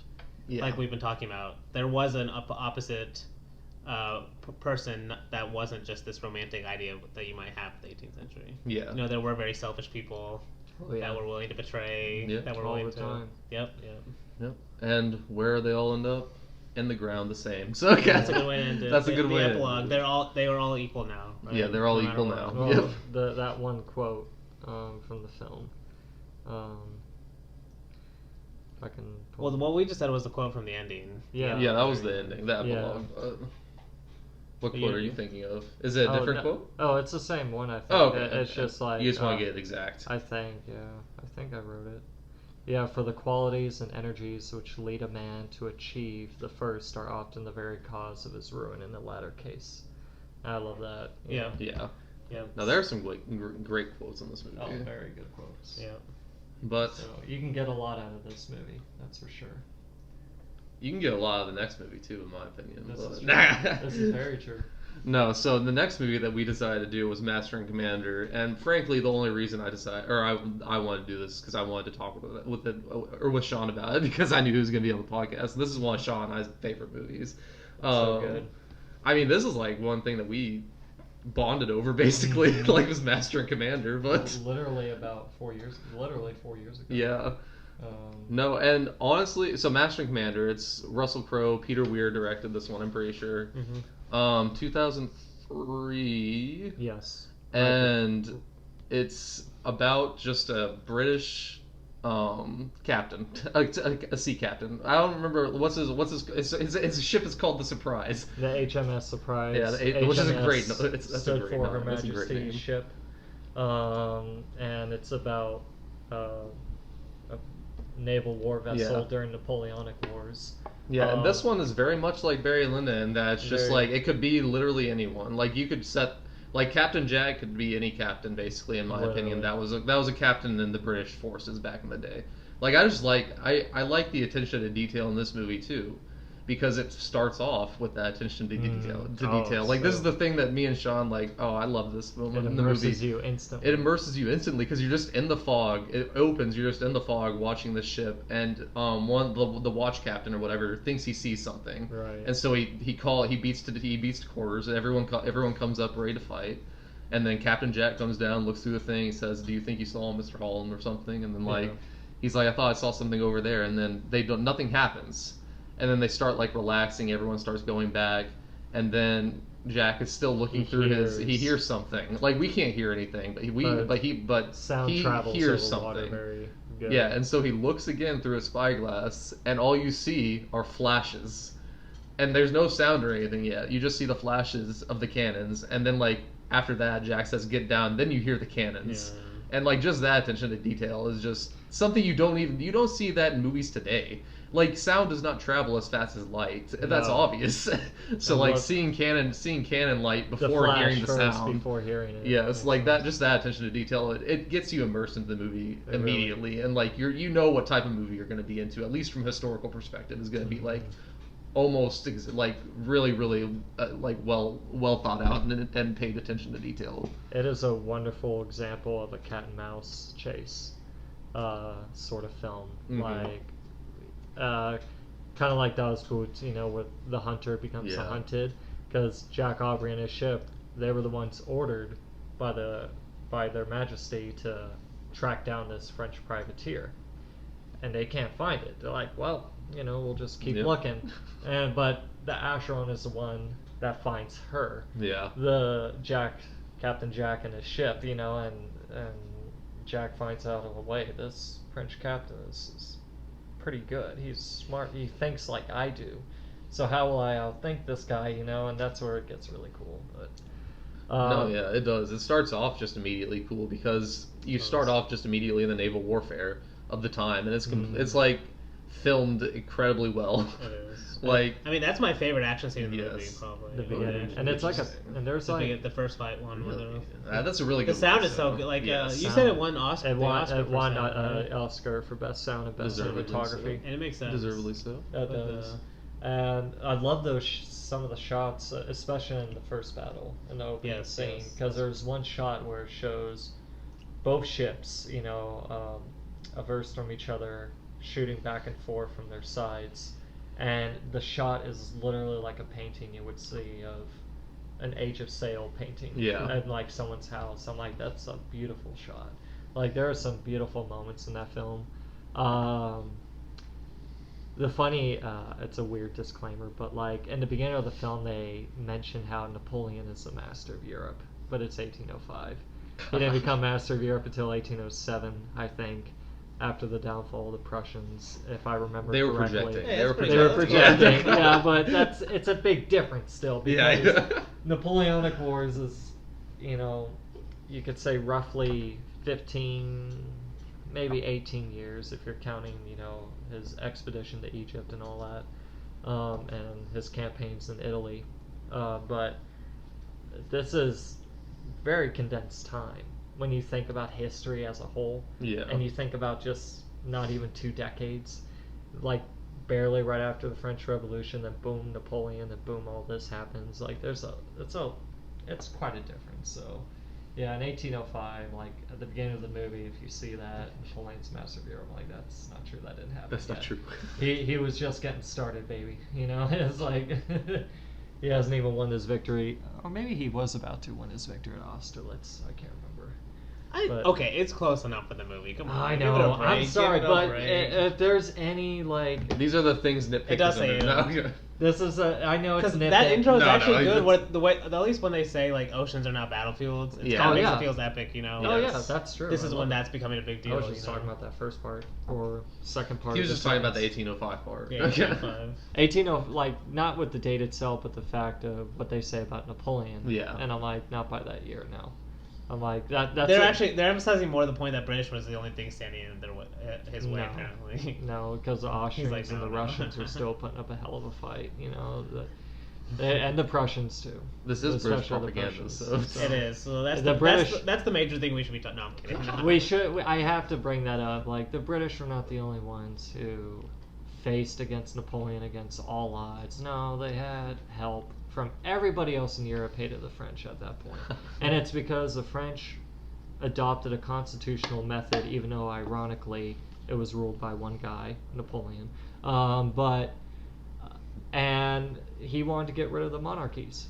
like we've been talking about. There was an opposite person that wasn't just this romantic idea that you might have in the 18th century. Yeah. There were very selfish people that were willing to betray, that were willing to... Time. Yep. And where they all end up? In the ground, the same. So okay. That's a good way to end it. That's a good way. The epilogue. They were all equal now. Right? Yeah, they're all equal now. Well, that one quote from the film. If I can. Well, what we just said was the quote from the ending. Yeah, that was the ending. The epilogue. What quote are you thinking of? Is it a different quote? Oh, it's the same one. I think. Oh, okay. It's just like you just want to get it exact. I think. Yeah, I think I wrote it. Yeah, for the qualities and energies which lead a man to achieve the first are often the very cause of his ruin in the latter case. I love that. Yeah. Now there are some great quotes in this movie. Oh, very good quotes. Yeah. But so you can get a lot out of this movie, that's for sure. You can get a lot out of the next movie too, in my opinion. This is very true. No, so the next movie that we decided to do was Master and Commander, and frankly, the only reason I wanted to do this because I wanted to talk with Sean about it, because I knew he was going to be on the podcast. This is one of Sean and I's favorite movies. So good. I mean, this is like one thing that we bonded over, basically, like was Master and Commander, but literally 4 years ago. Yeah. No, and honestly, so Master and Commander, it's Russell Crowe, Peter Weir directed this one, I'm pretty sure. 2003. Yes. And it's about just a British captain, a sea captain. I don't remember what's his ship is called the Surprise. The HMS Surprise. Yeah, which is a great. That's a great for Her name. Majesty's ship. And it's about a naval war vessel during Napoleonic Wars. Yeah, and this one is very much like Barry Lyndon in that it's just like it could be literally anyone. Like you could set like Captain Jack could be any captain basically, in my opinion. That was a captain in the British forces back in the day. Like I like the attention to detail in this movie too, because it starts off with that attention to detail. Like this is the thing that me and Sean like. Oh, I love this moment in the movie. It immerses you instantly. It immerses you instantly because you're just in the fog. It opens. You're just in the fog watching the ship, and the watch captain or whatever thinks he sees something. Right. And so he beats to quarters, and everyone comes up ready to fight. And then Captain Jack comes down, looks through the thing, says, "Do you think you saw Mr. Holland or something?" And then he's like, "I thought I saw something over there." And then nothing happens. And then they start like relaxing. Everyone starts going back, and then Jack is still looking He hears something. Like we can't hear anything, but he hears something. Water very good. Yeah, and so he looks again through a spyglass, and all you see are flashes, and there's no sound or anything yet. You just see the flashes of the cannons, and then like after that, Jack says, "Get down." Then you hear the cannons, and like just that attention to detail is just something you don't see that in movies today. Like, sound does not travel as fast as light. That's obvious. So like seeing cannon light before hearing the sound. Before hearing it. Yeah, it's like that. Just that attention to detail. It gets you immersed into the movie immediately, really. And like you know what type of movie you're going to be into. At least from a historical perspective, is going to be like almost like really like well thought out and paid attention to detail. It is a wonderful example of a cat and mouse chase sort of film. Like. Kind of like Das Boot, where the hunter becomes the hunted, because Jack Aubrey and his ship, they were the ones ordered by their Majesty to track down this French privateer, and they can't find it. They're like, well, we'll just keep looking, but the Acheron is the one that finds her. Yeah. Captain Jack and his ship, and Jack finds out, oh wait, this French captain is pretty good. He's smart. He thinks like I do. So how will I outthink this guy? And that's where it gets really cool. But it does. It starts off just immediately cool because you start off just immediately in the naval warfare of the time, and it's like filmed incredibly well. It is. Like, I mean, that's my favorite action scene in the movie, probably. The beginning, and it's like there's the first fight one. That's a really good. The sound is so good. Like you said, it won Oscar. It won Oscar for best sound and best cinematography, and it makes sense. Deservedly so. It does. And I love some of the shots, especially in the first battle, in the opening scene, because there's one shot where it shows both ships, averse from each other, shooting back and forth from their sides. And the shot is literally like a painting you would see of an Age of Sail painting at like someone's house. I'm like, that's a beautiful shot. Like, there are some beautiful moments in that film. It's a weird disclaimer, but like in the beginning of the film, they mention how Napoleon is the master of Europe, but it's 1805. He didn't become master of Europe until 1807, I think. After the downfall of the Prussians, if I remember correctly. They were projecting. Yeah, but it's a big difference still, because Napoleonic Wars is, you could say roughly 15, maybe 18 years if you're counting, his expedition to Egypt and all that, and his campaigns in Italy. But this is very condensed time when you think about history as a whole, and you think about just not even 2 decades, like barely right after the French Revolution, then boom, Napoleon, then boom, all this happens. Like it's quite a difference. So yeah, in 1805, like at the beginning of the movie, if you see that Napoleon's master of Europe, like that's not true. That didn't happen. That's not true. He was just getting started, baby. It's like he hasn't even won his victory, or maybe he was about to win his victory at Austerlitz. I can't remember. Okay, it's close enough in the movie. Come on, I know. I'm sorry, but if there's any like, these are the things nitpickers. It does say this is I know it's nitpick. That intro is actually good. The way, at least when they say like oceans are not battlefields, it kind of makes it feels epic. Oh yeah, that's true. This is when that's becoming a big deal. I was just talking about that first part or second part. He was just talking about the 1805 part. Yeah, 1805. 1805, like not with the date itself, but the fact of what they say about Napoleon. Yeah. And I'm like, not by that year now. I'm like that's. They're emphasizing more the point that British was the only thing standing in his way apparently. No, because the Austrians and the Russians were still putting up a hell of a fight, and the Prussians too. This is British propaganda, so it is. So that's the major thing we should be talking. No, I'm kidding. We should. I have to bring that up. Like, the British are not the only ones who faced against Napoleon against all odds. No, they had help from everybody else in Europe. Hated the French at that point. And it's because the French adopted a constitutional method, even though ironically it was ruled by one guy, Napoleon. And he wanted to get rid of the monarchies,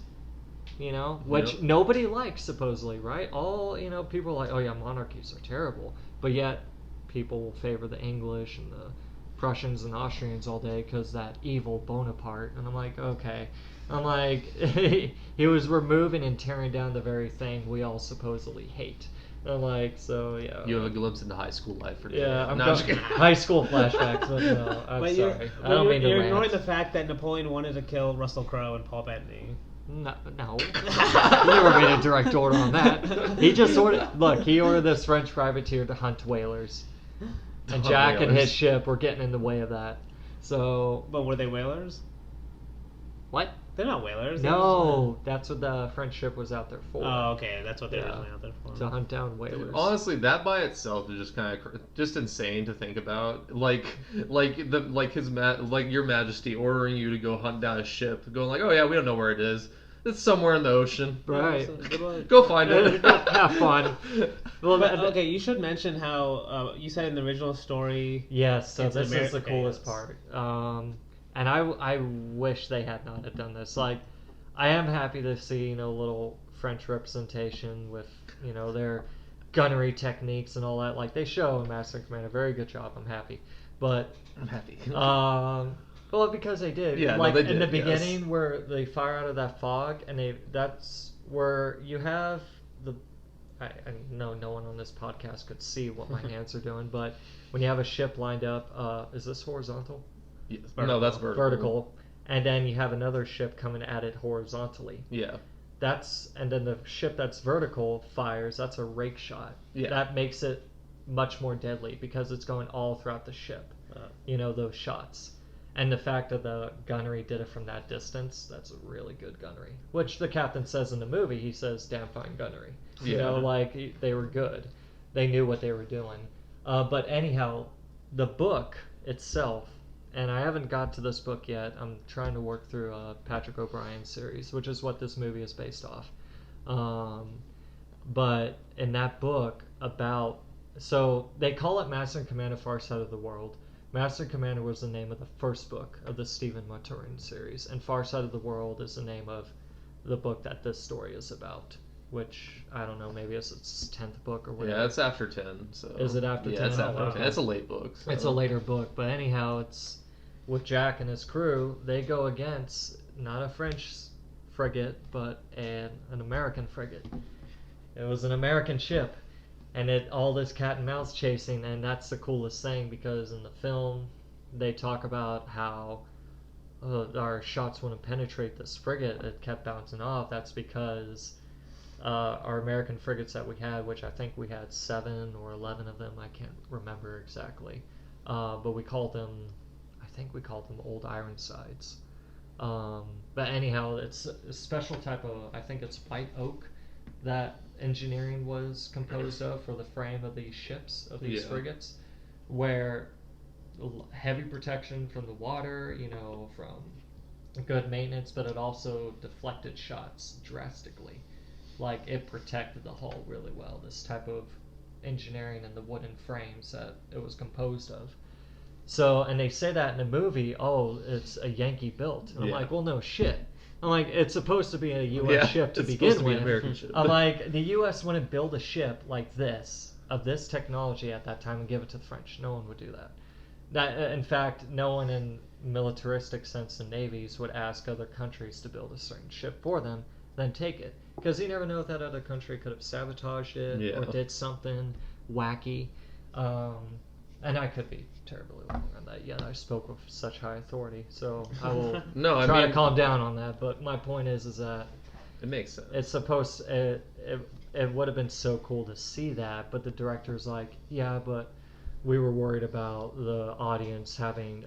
which nobody likes, supposedly, right? All, people are like, oh yeah, monarchies are terrible. But yet people will favor the English and the Prussians and Austrians all day because that evil Bonaparte. And I'm like, okay. I'm like, he was removing and tearing down the very thing we all supposedly hate. I'm like, so yeah. You have a glimpse into high school life for yeah, I'm high school flashbacks, but no, I'm sorry. I don't mean to You're rant. ignoring the fact that Napoleon wanted to kill Russell Crowe and Paul Bettany. No. He never made a direct order on that. He just ordered. Look, he ordered this French privateer to hunt whalers. and Jack and his ship were getting in the way of that. So, but were they whalers? What? They're not whalers. No, that's what the French ship was out there for. Oh, okay, that's what they're originally out there for. To hunt down whalers. Dude, honestly, that by itself is just kind of just insane to think about. Like your Majesty ordering you to go hunt down a ship, going like, oh yeah, we don't know where it is. It's somewhere in the ocean. Right. Go find it. Have fun. Well, but, okay, you should mention how you said in the original story. Yes, so this is the coolest part. And I wish they had not have done this. Like, I am happy to see, little French representation with, their gunnery techniques and all that. Like, they show in Master and Commander a very good job. I'm happy. But... I'm happy. Well, because they did. Yeah, like, no, they did, in the beginning where they fire out of that fog, and that's where you have the... I know no one on this podcast could see what my hands are doing, but when you have a ship lined up, is this horizontal? Yes. No, that's vertical. And then you have another ship coming at it horizontally. Yeah. And then the ship that's vertical fires. That's a rake shot. Yeah. That makes it much more deadly because it's going all throughout the ship. Those shots. And the fact that the gunnery did it from that distance, that's a really good gunnery. Which the captain says in the movie, he says, damn fine gunnery. Yeah. They were good. They knew what they were doing. But anyhow, the book itself, and I haven't got to this book yet. I'm trying to work through Patrick O'Brien's series, which is what this movie is based off. But in that book so they call it Master and Commander Far Side of the World. Master and Commander was the name of the first book of the Stephen Maturin series, and Far Side of the World is the name of the book that this story is about. Which, I don't know, maybe it's its 10th book or whatever. Yeah, it's after 10. So. Is it after 10? Yeah, it's after 10. It's a late book. So. It's a later book, but anyhow, it's with Jack and his crew. They go against not a French frigate, but an American frigate. It was an American ship, and all this cat and mouse chasing, and that's the coolest thing because in the film they talk about how our shots wouldn't penetrate this frigate. It kept bouncing off. That's because our American frigates that we had, which I think we had 7 or 11 of them, I can't remember exactly, but we called them Old Ironsides. But anyhow, it's a special type of, I think it's white oak that engineering was composed of for the frame of these ships, of these frigates, where heavy protection from the water, from good maintenance, but it also deflected shots drastically. Like, it protected the hull really well, this type of engineering and the wooden frames that it was composed of. So, and they say that in the movie, it's a Yankee built. And I'm like, well, no shit. I'm like, it's supposed to be a U.S. ship to begin with. American ship. I'm like, the U.S. wouldn't build a ship like this, of this technology at that time, and give it to the French. No one would do that. In fact, no one in militaristic sense in navies would ask other countries to build a certain ship for them, then take it. Because you never know if that other country could have sabotaged it or did something wacky. And I could be terribly wrong on that. Yeah, I spoke with such high authority, so I will try to calm down on that. But my point is that it makes sense. It's supposed it would have been so cool to see that, but the director's like, yeah, but we were worried about the audience having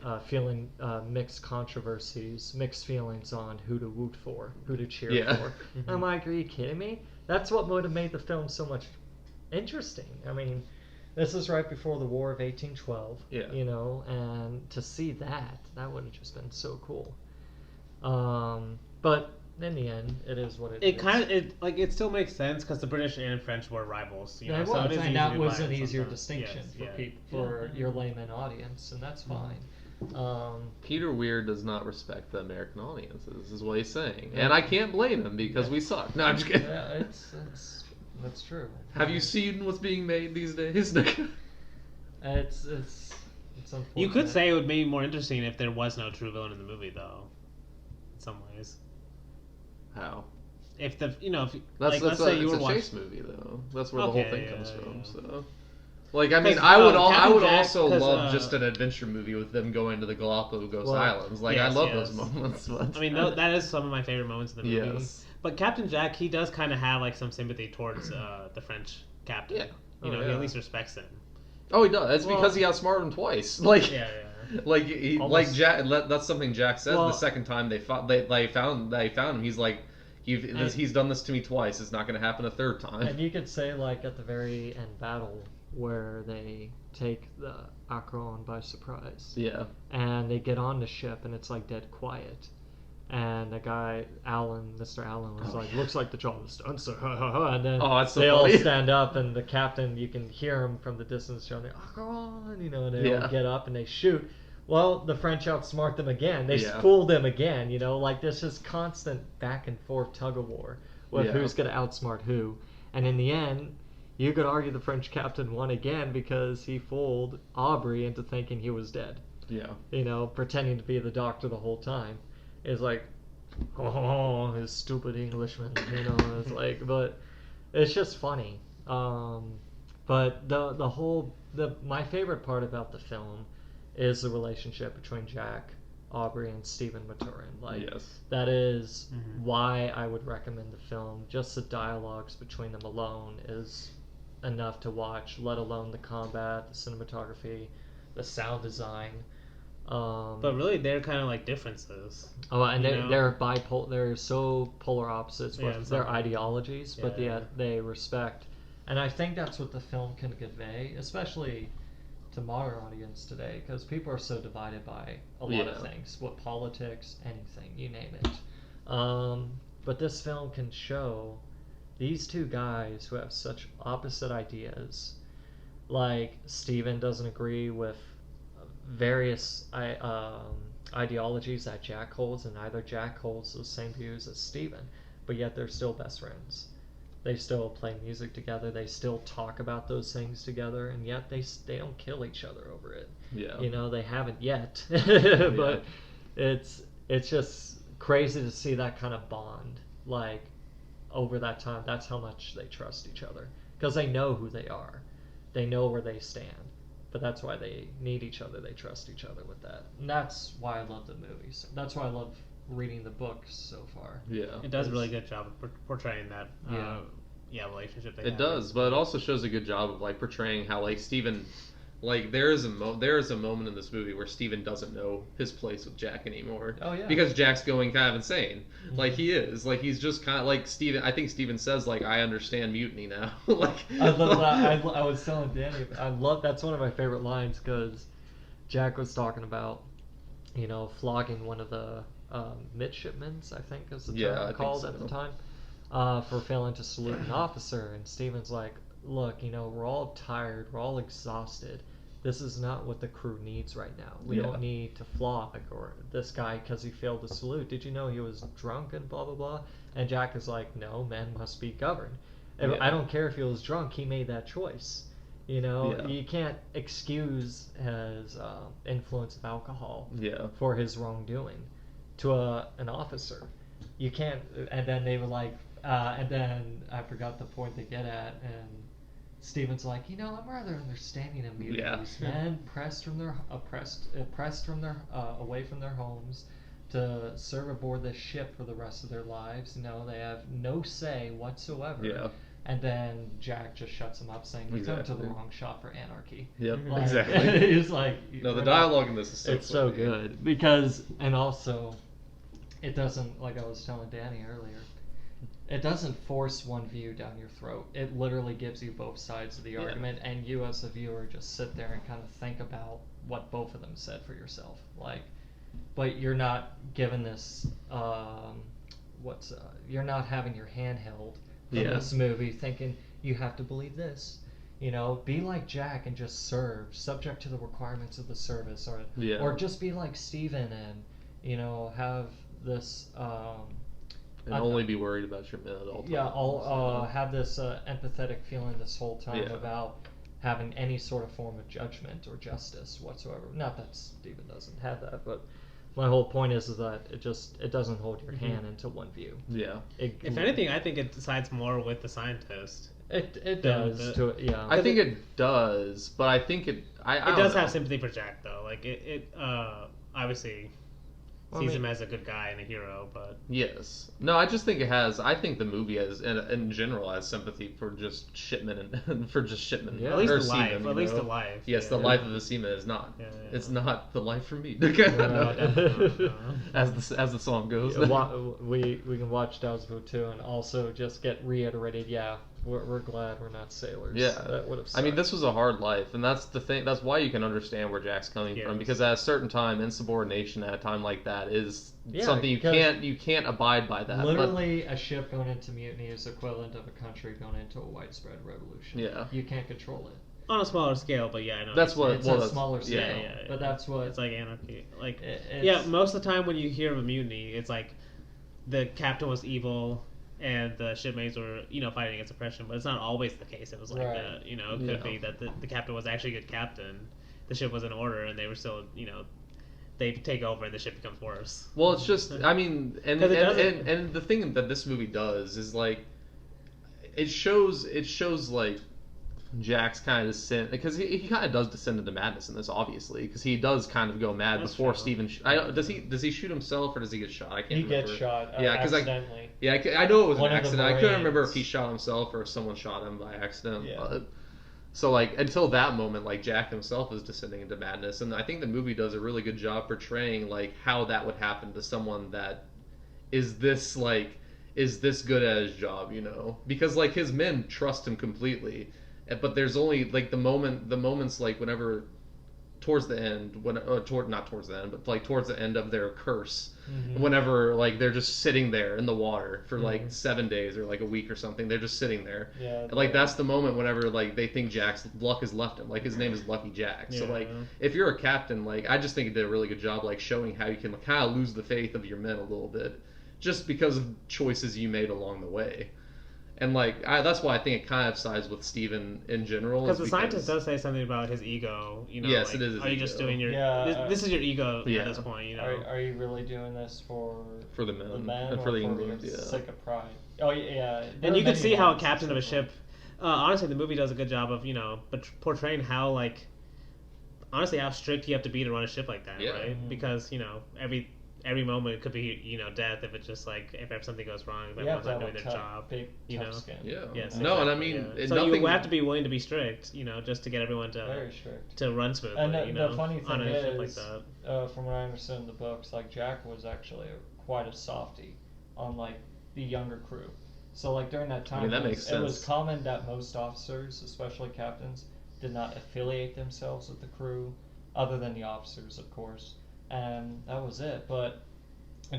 mixed controversies, mixed feelings on who to root for, who to cheer for. I'm like, are you kidding me? That's what would have made the film so much interesting. I mean, this is right before the War of 1812, and to see that would have just been so cool. But in the end, it is what it is. It still makes sense because the British and French were rivals. And that was an easier distinction for your layman audience, and that's fine. Peter Weir does not respect the American audiences, is what he's saying, and I can't blame him because we suck. No, I'm just kidding. Yeah, that's true. Have you seen what's being made these days? It's unfortunate. You could say it would be more interesting if there was no true villain in the movie, though. In some ways. How? If let's say you were watching a chase movie, though. That's where the whole thing comes from. So, I would also love just an adventure movie with them going to the Galapagos Islands. I love those moments. But... that is some of my favorite moments in the movie. Yes. But Captain Jack, he does kind of have some sympathy towards the French captain. Yeah. He at least respects him. Oh, he does. It's because he outsmarted him twice. Like, yeah. Like Jack. That's something Jack says the second time they found him. He's like, he's done this to me twice. It's not going to happen a third time. And you could say, like, at the very end battle where they take the Akron by surprise. Yeah. And they get on the ship and it's like dead quiet. And the guy, Mr. Allen, was looks like the job is done, sir. And then they all stand up, and the captain, you can hear him from the distance shouting, Akron, and they all get up and they shoot. Well, the French outsmart them again. They fool them again, like there's this constant back and forth tug of war with who's going to outsmart who. And in the end, you could argue the French captain won again because he fooled Aubrey into thinking he was dead. Yeah. Pretending to be the doctor the whole time. It's like, oh, his stupid Englishman, it's like, but it's just funny. But my favorite part about the film is the relationship between Jack, Aubrey, and Stephen Maturin. That is why I would recommend the film. Just the dialogues between them alone is enough to watch, let alone the combat, the cinematography, the sound design. But really, they're kind of like differences. Oh, and they're bipolar. They're so polar opposites with their ideologies, but yet they respect. And I think that's what the film can convey, especially to modern audience today, because people are so divided by a lot of things, what politics, anything, you name it. But this film can show these two guys who have such opposite ideas. Like Stephen doesn't agree with various ideologies that Jack holds, and neither Jack holds the same views as Stephen, but yet they're still best friends. They still play music together, they still talk about those things together, and yet they don't kill each other over it. They haven't yet. But it's just crazy to see that kind of bond, like, over that time. That's how much they trust each other, because they know who they are, they know where they stand. But that's why they need each other. They trust each other with that. And that's why I love the movies. That's why I love reading the books so far. Yeah. It does a really good job of portraying that relationship they have. It does, but it also shows a good job of like portraying how like Stephen, like there is a moment in this movie where Stephen doesn't know his place with Jack anymore. Oh yeah. Because Jack's going kind of insane. Like he is. Like he's just kind of like Stephen. I think Stephen says like, I understand mutiny now. Like I love that. I was telling Danny, that's one of my favorite lines, because Jack was talking about, flogging one of the midshipmen, I think is the term called at the time, for failing to salute an officer, and Stephen's like, look, we're all tired, we're all exhausted. This is not what the crew needs right now. We don't need to flog or this guy because he failed to salute. Did you know he was drunk and blah, blah, blah? And Jack is like, no, men must be governed. I don't care if he was drunk. He made that choice. You can't excuse his influence of alcohol for his wrongdoing to an officer. You can't. And then they were like, and then I forgot the point they get at, and Stephen's like, I'm rather understanding of mutinies. Men oppressed from their away from their homes to serve aboard this ship for the rest of their lives. They have no say whatsoever. Yeah. And then Jack just shuts him up, saying, "You come to the wrong shop for anarchy." Yep, exactly. He's like, no, the dialogue in this is so it's funny. So good because, and also, it doesn't, like I was telling Danny earlier, it doesn't force one view down your throat. It literally gives you both sides of the argument, and you as a viewer just sit there and kind of think about what both of them said for yourself. But you're not given this, you're not having your hand held from this movie thinking you have to believe this. Be like Jack and just serve, subject to the requirements of the service, or just be like Stephen and, have this... and only be worried about your men at all times. Yeah, I'll have this empathetic feeling this whole time about having any sort of form of judgment or justice whatsoever. Not that Stephen doesn't have that, but my whole point is that it doesn't hold your hand into one view. Yeah. If anything, I think it sides more with the scientist. It does. I think it does, but I think it... It does have sympathy for Jack, though. Like, it obviously... sees him as a good guy and a hero, but yes, no, I just think it has. I think the movie has, in general, has sympathy for just Shipman and for just Shipman. Yeah. At least the life. At least the life. Yes, the life of the seaman is not. Yeah. It's not the life for me. As the song goes. We can watch Dazbo too, and also just get reiterated. Yeah, we're glad we're not sailors. Yeah, that would have. I mean, this was a hard life, and that's the thing. That's why you can understand where Jack's coming from, because at a certain time, insubordination at a time like that is something you can't abide by. That literally, a ship going into mutiny is equivalent of a country going into a widespread revolution. Yeah, you can't control it. On a smaller scale, but yeah, I know. That's what. It's a smaller scale. Yeah. But that's what. It's like anarchy. Like, yeah, most of the time when you hear of a mutiny, it's like the captain was evil and the shipmates were, fighting against oppression. But it's not always the case. It was like that. It could be that the captain was actually a good captain. The ship was in order, and they were still, they take over and the ship becomes worse. Well, it's just, I mean, and the thing that this movie does is like, it shows like Jack's kind of descent, because he kind of does descend into madness in this, obviously, because he does kind of go mad before Steven. Does he shoot himself or does he get shot? I can't remember. He gets shot. Accidentally. I know it was an accident. I couldn't remember if he shot himself or if someone shot him by accident. Yeah. So like until that moment, like Jack himself is descending into madness, and I think the movie does a really good job portraying like how that would happen to someone that is this good at his job, because like his men trust him completely. But there's only like the moments like whenever towards the end, not towards the end, but like towards the end of their curse, whenever like they're just sitting there in the water for like 7 days or like a week or something, they're just sitting there. Yeah. And, like that's the moment whenever like they think Jack's luck has left him. Like his name is Lucky Jack. So like if you're a captain, like I just think it did a really good job like showing how you can kind of lose the faith of your men a little bit, just because of choices you made along the way. And like that's why I think it kind of sides with Steven in general. Because the scientist does say something about his ego. Yes, like, it is. Are you just doing your? This is your ego at this point. Are you really doing this for the men and for the England? For sake of pride. Oh yeah. And you can see how a captain of a ship. Honestly, the movie does a good job of portraying how honestly how strict you have to be to run a ship like that, right? Mm-hmm. Because every moment it could be death if it's just like if something goes wrong, if everyone's not doing their job, tough skin. Yeah. Yes, no, and I mean, so you have to be willing to be strict, just to get everyone to run smoothly. And the funny thing on a ship is, like that. From what I understand in the books, like Jack was actually quite a softie on like the younger crew. So like during that time, that makes sense. It was common that most officers, especially captains, did not affiliate themselves with the crew, other than the officers, of course. And that was it. But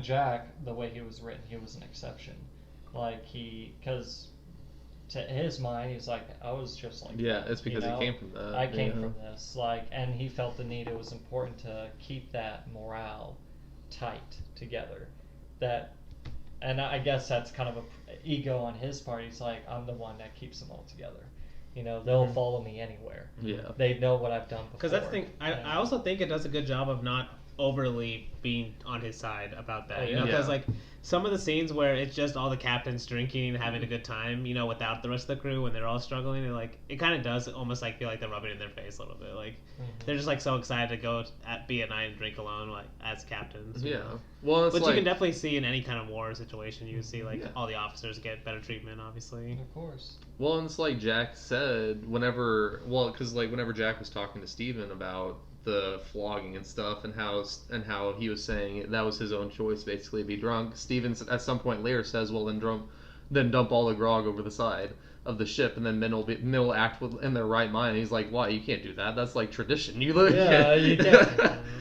Jack, the way he was written, he was an exception. Like because to his mind, he's like, I was just like it's because he came from that. I came from this, and he felt the need. It was important to keep that morale tight together. And I guess that's kind of a ego on his part. He's like, I'm the one that keeps them all together. They'll follow me anywhere. Yeah, they know what I've done before. Because that's the thing. I also think it does a good job of not overly being on his side about that, because like some of the scenes where it's just all the captains drinking and having a good time, without the rest of the crew when they're all struggling, it kind of does almost like feel like they're rubbing it in their face a little bit, like they're just like so excited to go be at night and drink alone, like as captains. Well, it's which you can definitely see in any kind of war situation. You see all the officers get better treatment, obviously. Of course. Well, and it's like Jack said whenever Jack was talking to Steven about the flogging and stuff, and how he was saying that was his own choice, basically, to be drunk. Steven at some point later says, "Well, then dump all the grog over the side of the ship, and then men will act in their right mind." And he's like, "Why? You can't do that. That's like tradition. You look." Yeah, you can't.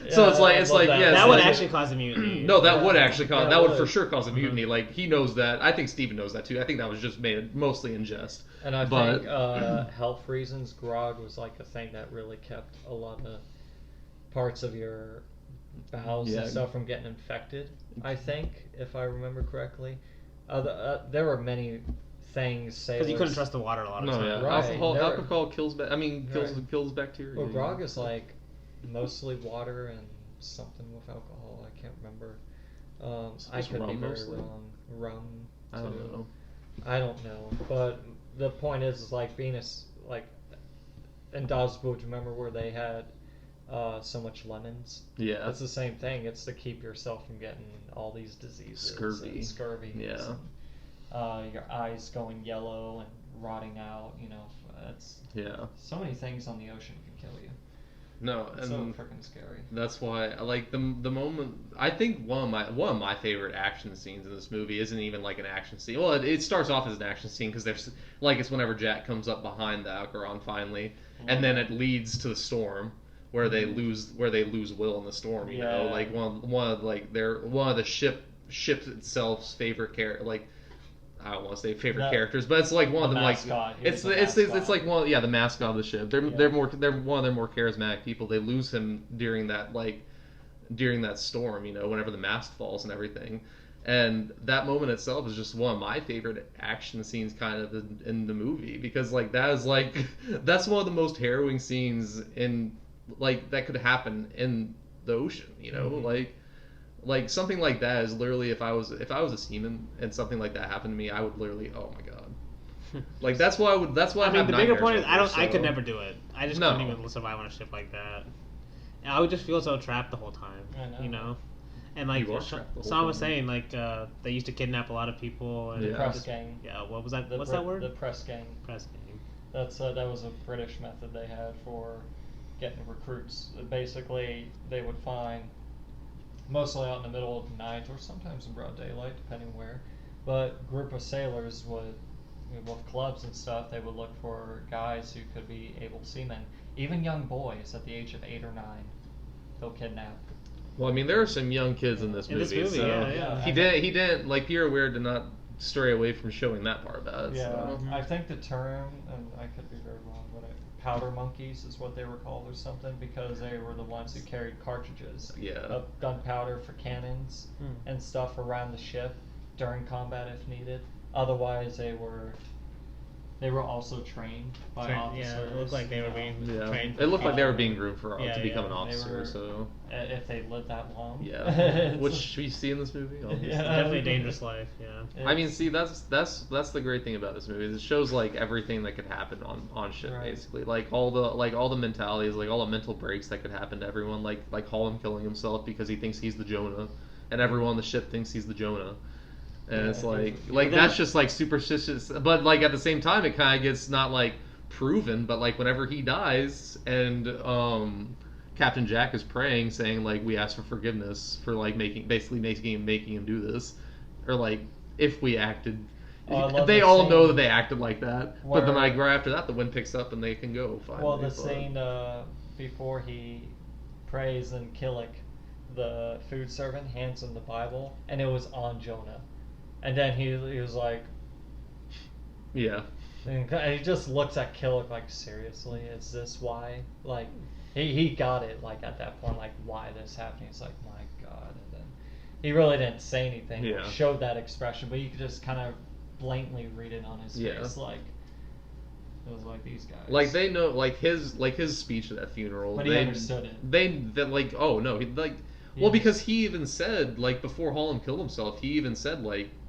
So it's like that would actually cause a mutiny. No, that would actually cause that would for sure cause a mutiny. Like he knows that. I think Steven knows that too. I think that was just made mostly in jest. And I think health reasons, grog was like a thing that really kept a lot of parts of your bowels and stuff from getting infected. I think, if I remember correctly, there were many things. Because you couldn't trust the water a lot of times. Right. Alcohol kills bacteria. Well, grog is like mostly water and something with alcohol. I can't remember. I could be very wrong. Rum. I don't know. I don't know. But the point is like being in Dawson's Boot, remember where they had so much lemons. Yeah. It's the same thing. It's to keep yourself from getting all these diseases. Scurvy. Yeah. Your eyes going yellow and rotting out. It's so many things on the ocean can kill you. No, it's and so freaking scary. That's why I like the moment. I think one of my favorite action scenes in this movie isn't even like an action scene. Well, it starts off as an action scene because there's it's whenever Jack comes up behind the Alcaron finally, and then it leads to the storm where they lose Will in the storm. You know, like one of the ship itself's favorite character. I don't want to say favorite characters, but it's like one of them. Mascot. It's like one the mascot of the ship. They're one of their more charismatic people. They lose him during that storm. Whenever the mast falls and everything, and that moment itself is just one of my favorite action scenes kind of in the movie because that's one of the most harrowing scenes in that could happen in the ocean. Like something like that is literally if I was a seaman and something like that happened to me, I would literally, oh my god. That's why I mean, the bigger point is I could never do it. I just couldn't even survive on a ship like that. And I would just feel so trapped the whole time. I know. And Sean was saying they used to kidnap a lot of people. And the press gang. Yeah, what was that? What's that word? The press gang. Press gang. That was a British method they had for getting recruits. Basically, they would find, mostly out in the middle of the night or sometimes in broad daylight, depending where. But group of sailors would, with clubs and stuff, they would look for guys who could be able seamen. Even young boys at the age of 8 or 9, they'll kidnap. Well, I mean, there are some young kids in this movie. So yeah. He didn't Peter Weir did not stray away from showing that part about it. Yeah, so. I think the term, and I could be very wrong, but powder monkeys is what they were called or something, because they were the ones who carried cartridges of gunpowder for cannons and stuff around the ship during combat if needed. Otherwise, they were also trained by officers. Yeah, it looked like they were being trained. It looked like they were being groomed to become an officer. If they lived that long. Yeah, which we see in this movie. Definitely a dangerous life. Yeah. I mean, see, that's the great thing about this movie is it shows everything that could happen on ship, basically. All the mentalities, all the mental breaks that could happen to everyone. Like Holland killing himself because he thinks he's the Jonah, and everyone on the ship thinks he's the Jonah. And it's that's just superstitious, but at the same time it kind of gets not proven, but whenever he dies and Captain Jack is praying saying we ask for forgiveness for making him do this, or if we acted, they all know that they acted like that, but then right after that the wind picks up and they can go finally. Well, the scene before he prays and Killick, the food servant, hands him the Bible and it was on Jonah. And then he was like, yeah. And he just looks at Killick seriously, is this why? He got it, at that point, why this happened. He's like, my God. And then he really didn't say anything, showed that expression, but you could just kind of blatantly read it on his face, it was these guys. They know, his speech at that funeral. But he understood it. Oh no, well, because he even said, before Holland killed himself, he even said,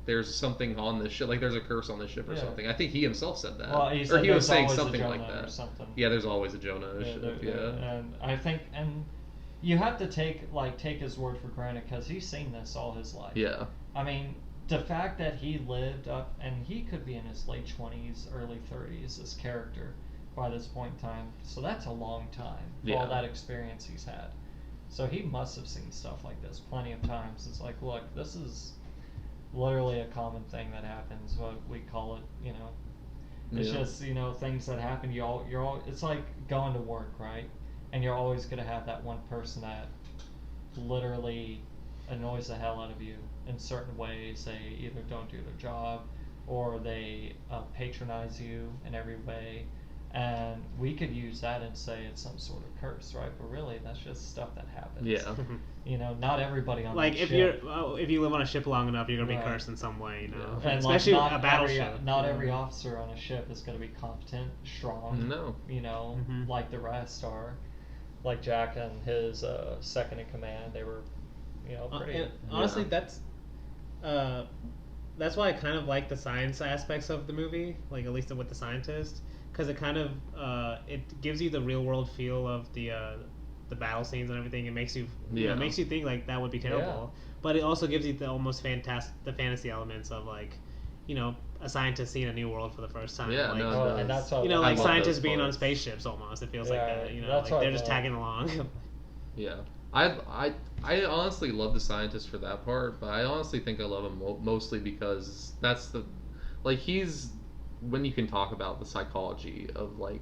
there's something on this ship, there's a curse on this ship or something. I think he himself said that. Well, he was saying something like that. Yeah, there's always a Jonah on a ship, And I think, and you have to take his word for granted, because he's seen this all his life. Yeah. I mean, the fact that he lived up, and he could be in his late 20s, early 30s, this character, by this point in time. So that's a long time for all that experience he's had. So he must have seen stuff like this plenty of times. It's look, this is literally a common thing that happens. What we call it, It's just things that happen. You're all. It's like going to work, right? And you're always gonna have that one person that literally annoys the hell out of you in certain ways. They either don't do their job, or they patronize you in every way. And we could use that and say it's some sort of curse, right? But really, that's just stuff that happens. Yeah. Not everybody on the ship. If you live on a ship long enough, you're gonna be cursed in some way, And especially a battleship. Not every officer on a ship is gonna be competent, strong. No. Like the rest are. Like Jack and his second in command, they were, pretty. Honestly, that's why I kind of like the science aspects of the movie, at least with the scientist. Because it kind of it gives you the real world feel of the the battle scenes and everything, it makes you, you know, makes you think like that would be terrible. Yeah. But it also gives you the almost the fantasy elements of like, you know, a scientist seeing a new world for the first time. Yeah, like, and that's what, you know, like scientists being on spaceships almost. It feels like that. You know, like they're just tagging along. Yeah, I honestly love the scientist for that part, but I honestly think I love him mostly because that's the, like, he's, when you can talk about the psychology of like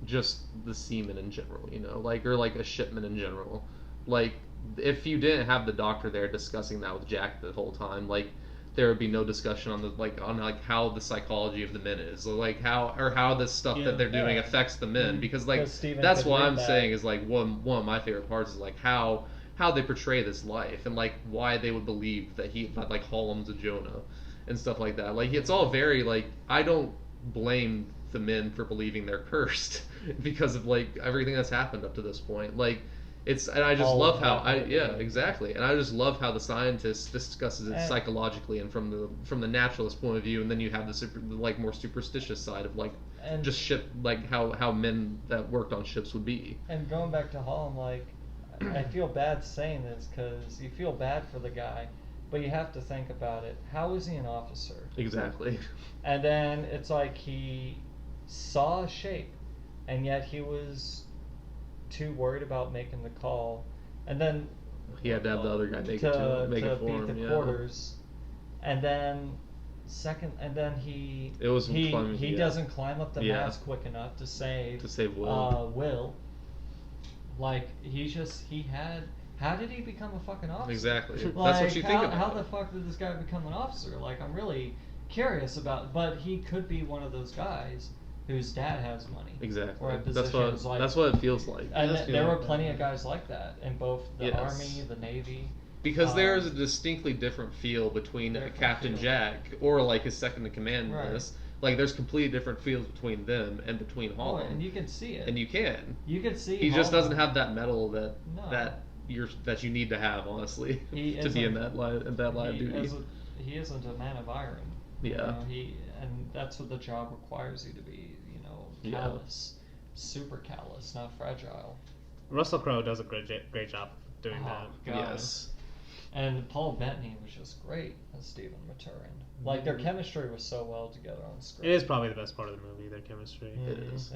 just the seaman in general, you know, like, or like a shipman in general, like if you didn't have the doctor there discussing that with Jack the whole time, like there would be no discussion on like how the psychology of the men is, or like how the stuff that they're doing affects the men, because like that's what I'm saying is like one of my favorite parts is like how they portray this life and like why they would believe that like Hollum's a Jonah and stuff like that. Like it's all very like, I don't blame the men for believing they're cursed because of like everything that's happened up to this point. Like it's, and I just love how exactly, and I just love how the scientist discusses it psychologically and from the naturalist point of view, and then you have the like more superstitious side of like just ship, like how men that worked on ships would be. And going back to Hollum, like I feel bad saying this because you feel bad for the guy, but you have to think about it. How is he an officer? Exactly. And then it's like he saw a shape, and yet he was too worried about making the call, and then he had to have the other guy make it for him. The quarters, and then he doesn't climb up the mast quick enough to save Will. Will. Like how did he become a fucking officer? Exactly. Like, that's what you think about. How the fuck did this guy become an officer? Like, I'm really curious about, but he could be one of those guys whose dad has money. Exactly. Or that's what it feels like. And there were plenty of guys like that in both the Army, the Navy. Because there is a distinctly different feel between Captain Jack or like his second in command in this. Like there's completely different feels between them and between Hollum. And you can see it. And you can. You can see. He just doesn't have that metal that you need to have, honestly, to be in that line of duty. He isn't a man of iron. Yeah. You know, and that's what the job requires you to be. You know, callous, super callous, not fragile. Russell Crowe does a great job doing that. God. Yes. And Paul Bettany was just great as Stephen Maturin. Like their chemistry was so well together on screen. It is probably the best part of the movie, their chemistry. It is.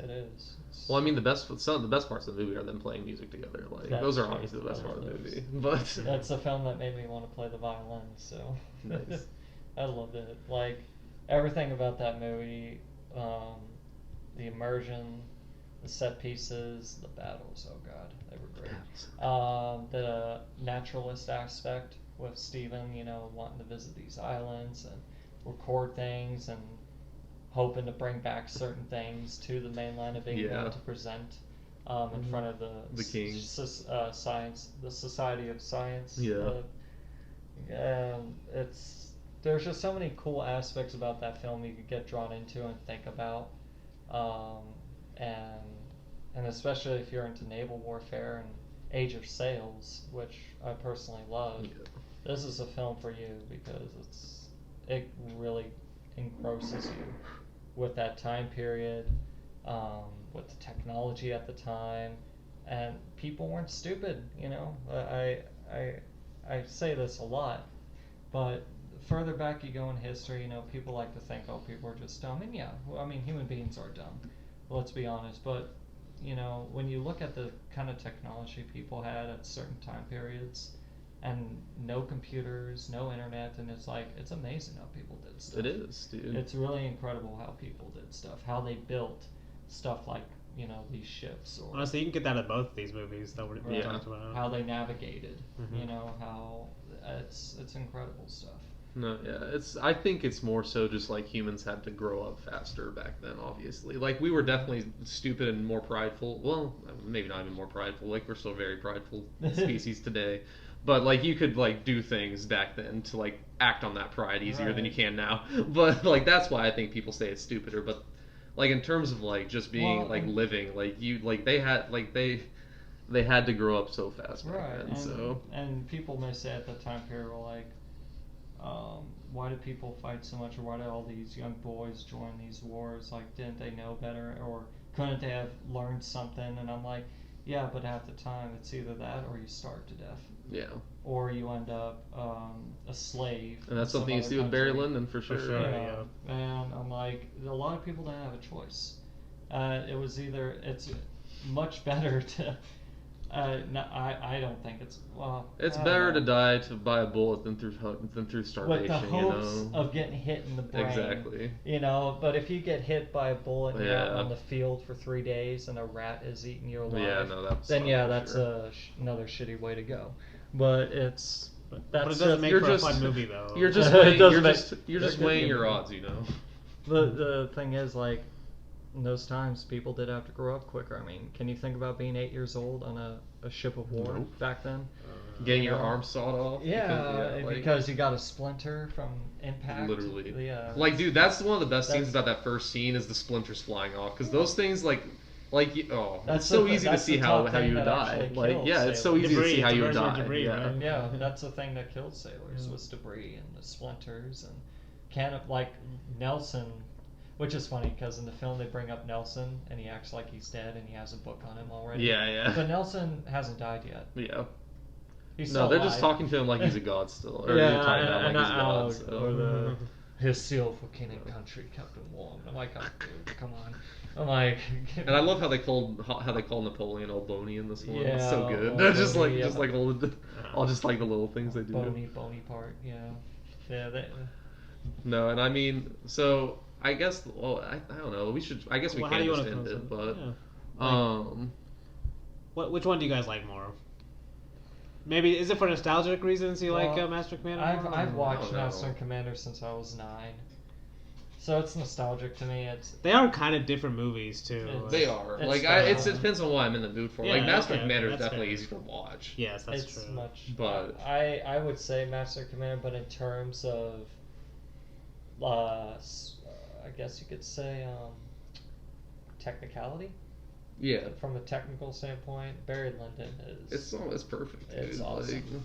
Well, I mean, some of the best parts of the movie are them playing music together. Like those are obviously the best part of the movie. But that's the film that made me want to play the violin. So nice. I loved it. Like everything about that movie, the immersion, the set pieces, the battles. Oh God, they were great. The naturalist aspect with Steven, you know, wanting to visit these islands and record things and hoping to bring back certain things to the mainland of England to present in front of the king, the Society of Science. There's just so many cool aspects about that film you could get drawn into and think about, and especially if you're into naval warfare and Age of Sails, which I personally love. This is a film for you because it really engrosses you with that time period, with the technology at the time, and people weren't stupid. You know, I say this a lot, but further back you go in history, you know, people like to think, oh, people are just dumb, and human beings are dumb. Let's be honest, but you know, when you look at the kind of technology people had at certain time periods, and no computers, no internet, and it's amazing how people did stuff. It is, dude. It's really incredible how people did stuff, how they built stuff like, you know, these ships. Or honestly, you can get that in both of these movies that we talked about. How they navigated, you know, how it's incredible stuff. No, yeah, I think it's more so just like humans had to grow up faster back then, obviously. Like, we were definitely stupid and more prideful. Well, maybe not even more prideful. Like, we're still a very prideful species today. But, like, you could, like, do things back then to, like, act on that pride easier than you can now. But, like, that's why I think people say it's stupider. But, like, in terms of, like, just being, living, like, they had to grow up so fast back then, And people may say at that time period, like, why do people fight so much, or why do all these young boys join these wars? Like, didn't they know better, or couldn't they have learned something? And I'm like, Yeah, but at the time, it's either that or you starve to death. Yeah. Or you end up a slave. And that's something you see with Barry Lyndon for sure. Yeah. And I'm like, a lot of people didn't have a choice. It's much better to. No, I don't think it's It's better to die by a bullet than through starvation. With the hopes of getting hit in the brain. Exactly. But if you get hit by a bullet and you're out on the field for 3 days and a rat is eating you alive, that's another shitty way to go. But it doesn't make for a fun movie though. You're just weighing your odds, The thing is, like, in those times, people did have to grow up quicker. I mean, can you think about being 8 years old on a ship of war back then? Getting your arm sawed off? Because you got a splinter from impact. Literally. Yeah. Like, dude, that's one of the best things about that first scene is the splinters flying off. Because those things, it's so easy to see how you would die. It's so easy to see how you would die. Debris, right? Yeah, that's the thing that killed sailors was debris and the splinters and Nelson. Which is funny because in the film they bring up Nelson and he acts like he's dead and he has a book on him already. Yeah. But Nelson hasn't died yet. Yeah. He's still they're alive. just talking to him like he's a god still. Or yeah, talking about him like he's a god. Or his seal for king and country kept him warm. I'm like, oh, dude, come on. I'm like, and I love how they call Napoleon Old Boney in this one. Yeah, it's so good. Just like all the little things they do. Bony part. Yeah. No, and I mean, so I guess. Well, I don't know. We should. I guess we can just end it. But which one do you guys like more? Maybe is it for nostalgic reasons you like Master and Commander? I've watched Master and Commander since I was 9. So it's nostalgic to me. They are kind of different movies too. They are. It depends on what I'm in the mood for. Yeah, Master and Commander is definitely easy to watch. Yes, that's true. But I would say Master and Commander, but in terms of, I guess you could say, technicality. Yeah. From a technical standpoint, Barry Lyndon is. It's perfect. Dude. It's awesome.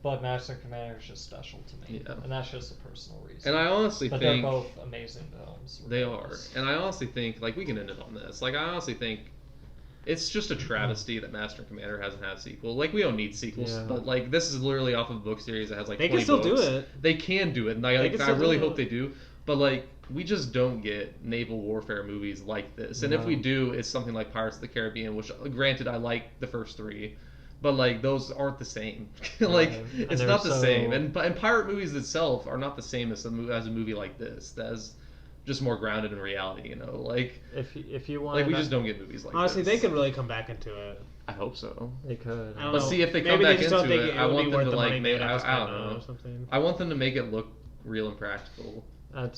But Master and Commander is just special to me. Yeah. And that's just a personal reason. And I honestly think they're both amazing films. They are. And I honestly think, we can end it on this. I honestly think it's just a travesty that Master and Commander hasn't had a sequel. We don't need sequels, but this is literally off of a book series that has 20 books. They can still do it. They can do it. And I really hope they do. But we just don't get naval warfare movies like this. And if we do, it's something like Pirates of the Caribbean, which granted I like the first 3. But those aren't the same. It's not the same. And pirate movies itself are not the same as a movie like this. That's just more grounded in reality. If you want, we just don't get movies like honestly, this. they could really come back into it. I hope so. They could. But see, if they come back into it, I want them to I don't know. I want them to make it look real and practical.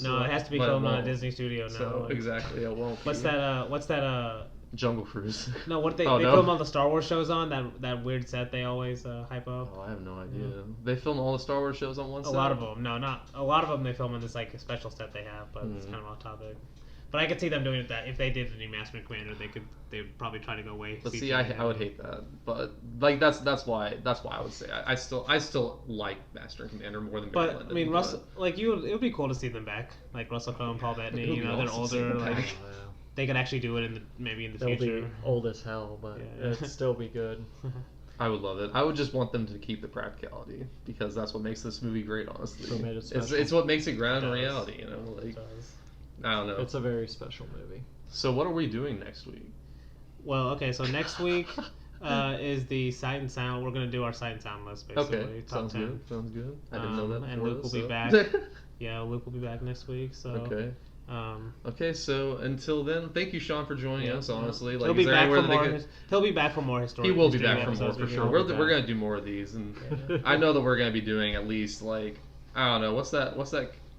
No, it has to be filmed on a Disney studio now. So exactly, it won't. What's that? Jungle Cruise. No, what they film all the Star Wars shows on that weird set they always hype up. Oh, I have no idea. They film all the Star Wars shows on one set. A lot of them. No, not a lot of them. They film in this special set they have, but it's kind of off topic. But I could see them doing it. That if they did the new Master and Commander, they would probably try to go away. But see, I would hate that. But that's why I would say I still like Master and Commander more than Barry Lyndon. I mean, Russell, it would be cool to see them back, like Russell Crowe and Paul Bettany. They're older. They could actually do it maybe in the future. They'll be old as hell, but it'd still be good. I would love it. I would just want them to keep the practicality because that's what makes this movie great. Honestly, it's what makes it grounded in reality. I don't know. It's a very special movie. So what are we doing next week? Well, okay. So next week is the Sight and Sound. We're gonna do our Sight and Sound list basically. Okay, sounds good. I didn't know that. And Luke will be back. Yeah, Luke will be back next week. So okay. Okay, so until then, thank you, Sean, for joining us. Honestly, he'll be back for more. He'll be back for more historical. He will be back for more for sure. We're gonna do more of these, and I know that we're gonna be doing at least I don't know what's that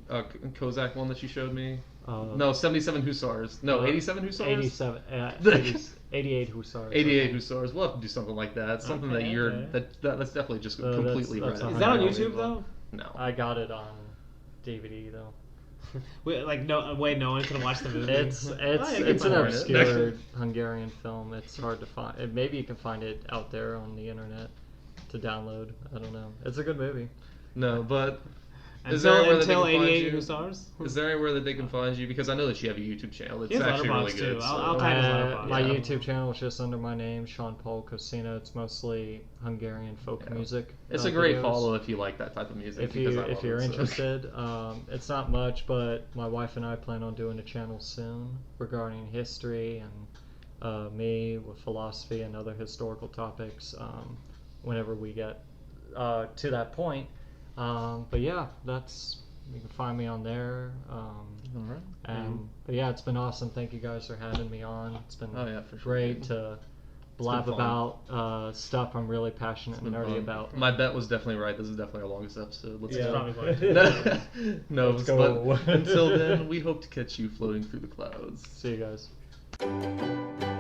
Kozak one that you showed me. No, 77 Hussars. No, 87 Hussars. 88 Hussars. 88 Hussars. We'll have to do something like that. Something that's definitely just completely right. Is that on YouTube though? No, I got it on DVD though. No one can watch the movie. It's an obscure Hungarian film. It's hard to find. Maybe you can find it out there on the internet to download. I don't know. It's a good movie. No, but Is there anywhere that they Until can find 88 you? New Stars. Is there anywhere that they can find you? Because I know that you have a YouTube channel. It's He has actually really Letterboxd, good. too. So. I'll tag his Letterboxd. My YouTube channel is just under my name, Sean Paul Cosina. It's mostly Hungarian folk music. It's a great videos. follow if you like that type of music. If you're interested, it's not much, but my wife and I plan on doing a channel soon regarding history and me with philosophy and other historical topics. Whenever we get to that point, but yeah, you can find me on there. All right. But yeah, it's been awesome. Thank you guys for having me on. It's been for sure. great to blab about stuff I'm really passionate and nerdy about. My bet was definitely right. This is definitely our longest episode. Let's go. Probably No, Let's go. But until then, we hope to catch you floating through the clouds. See you guys.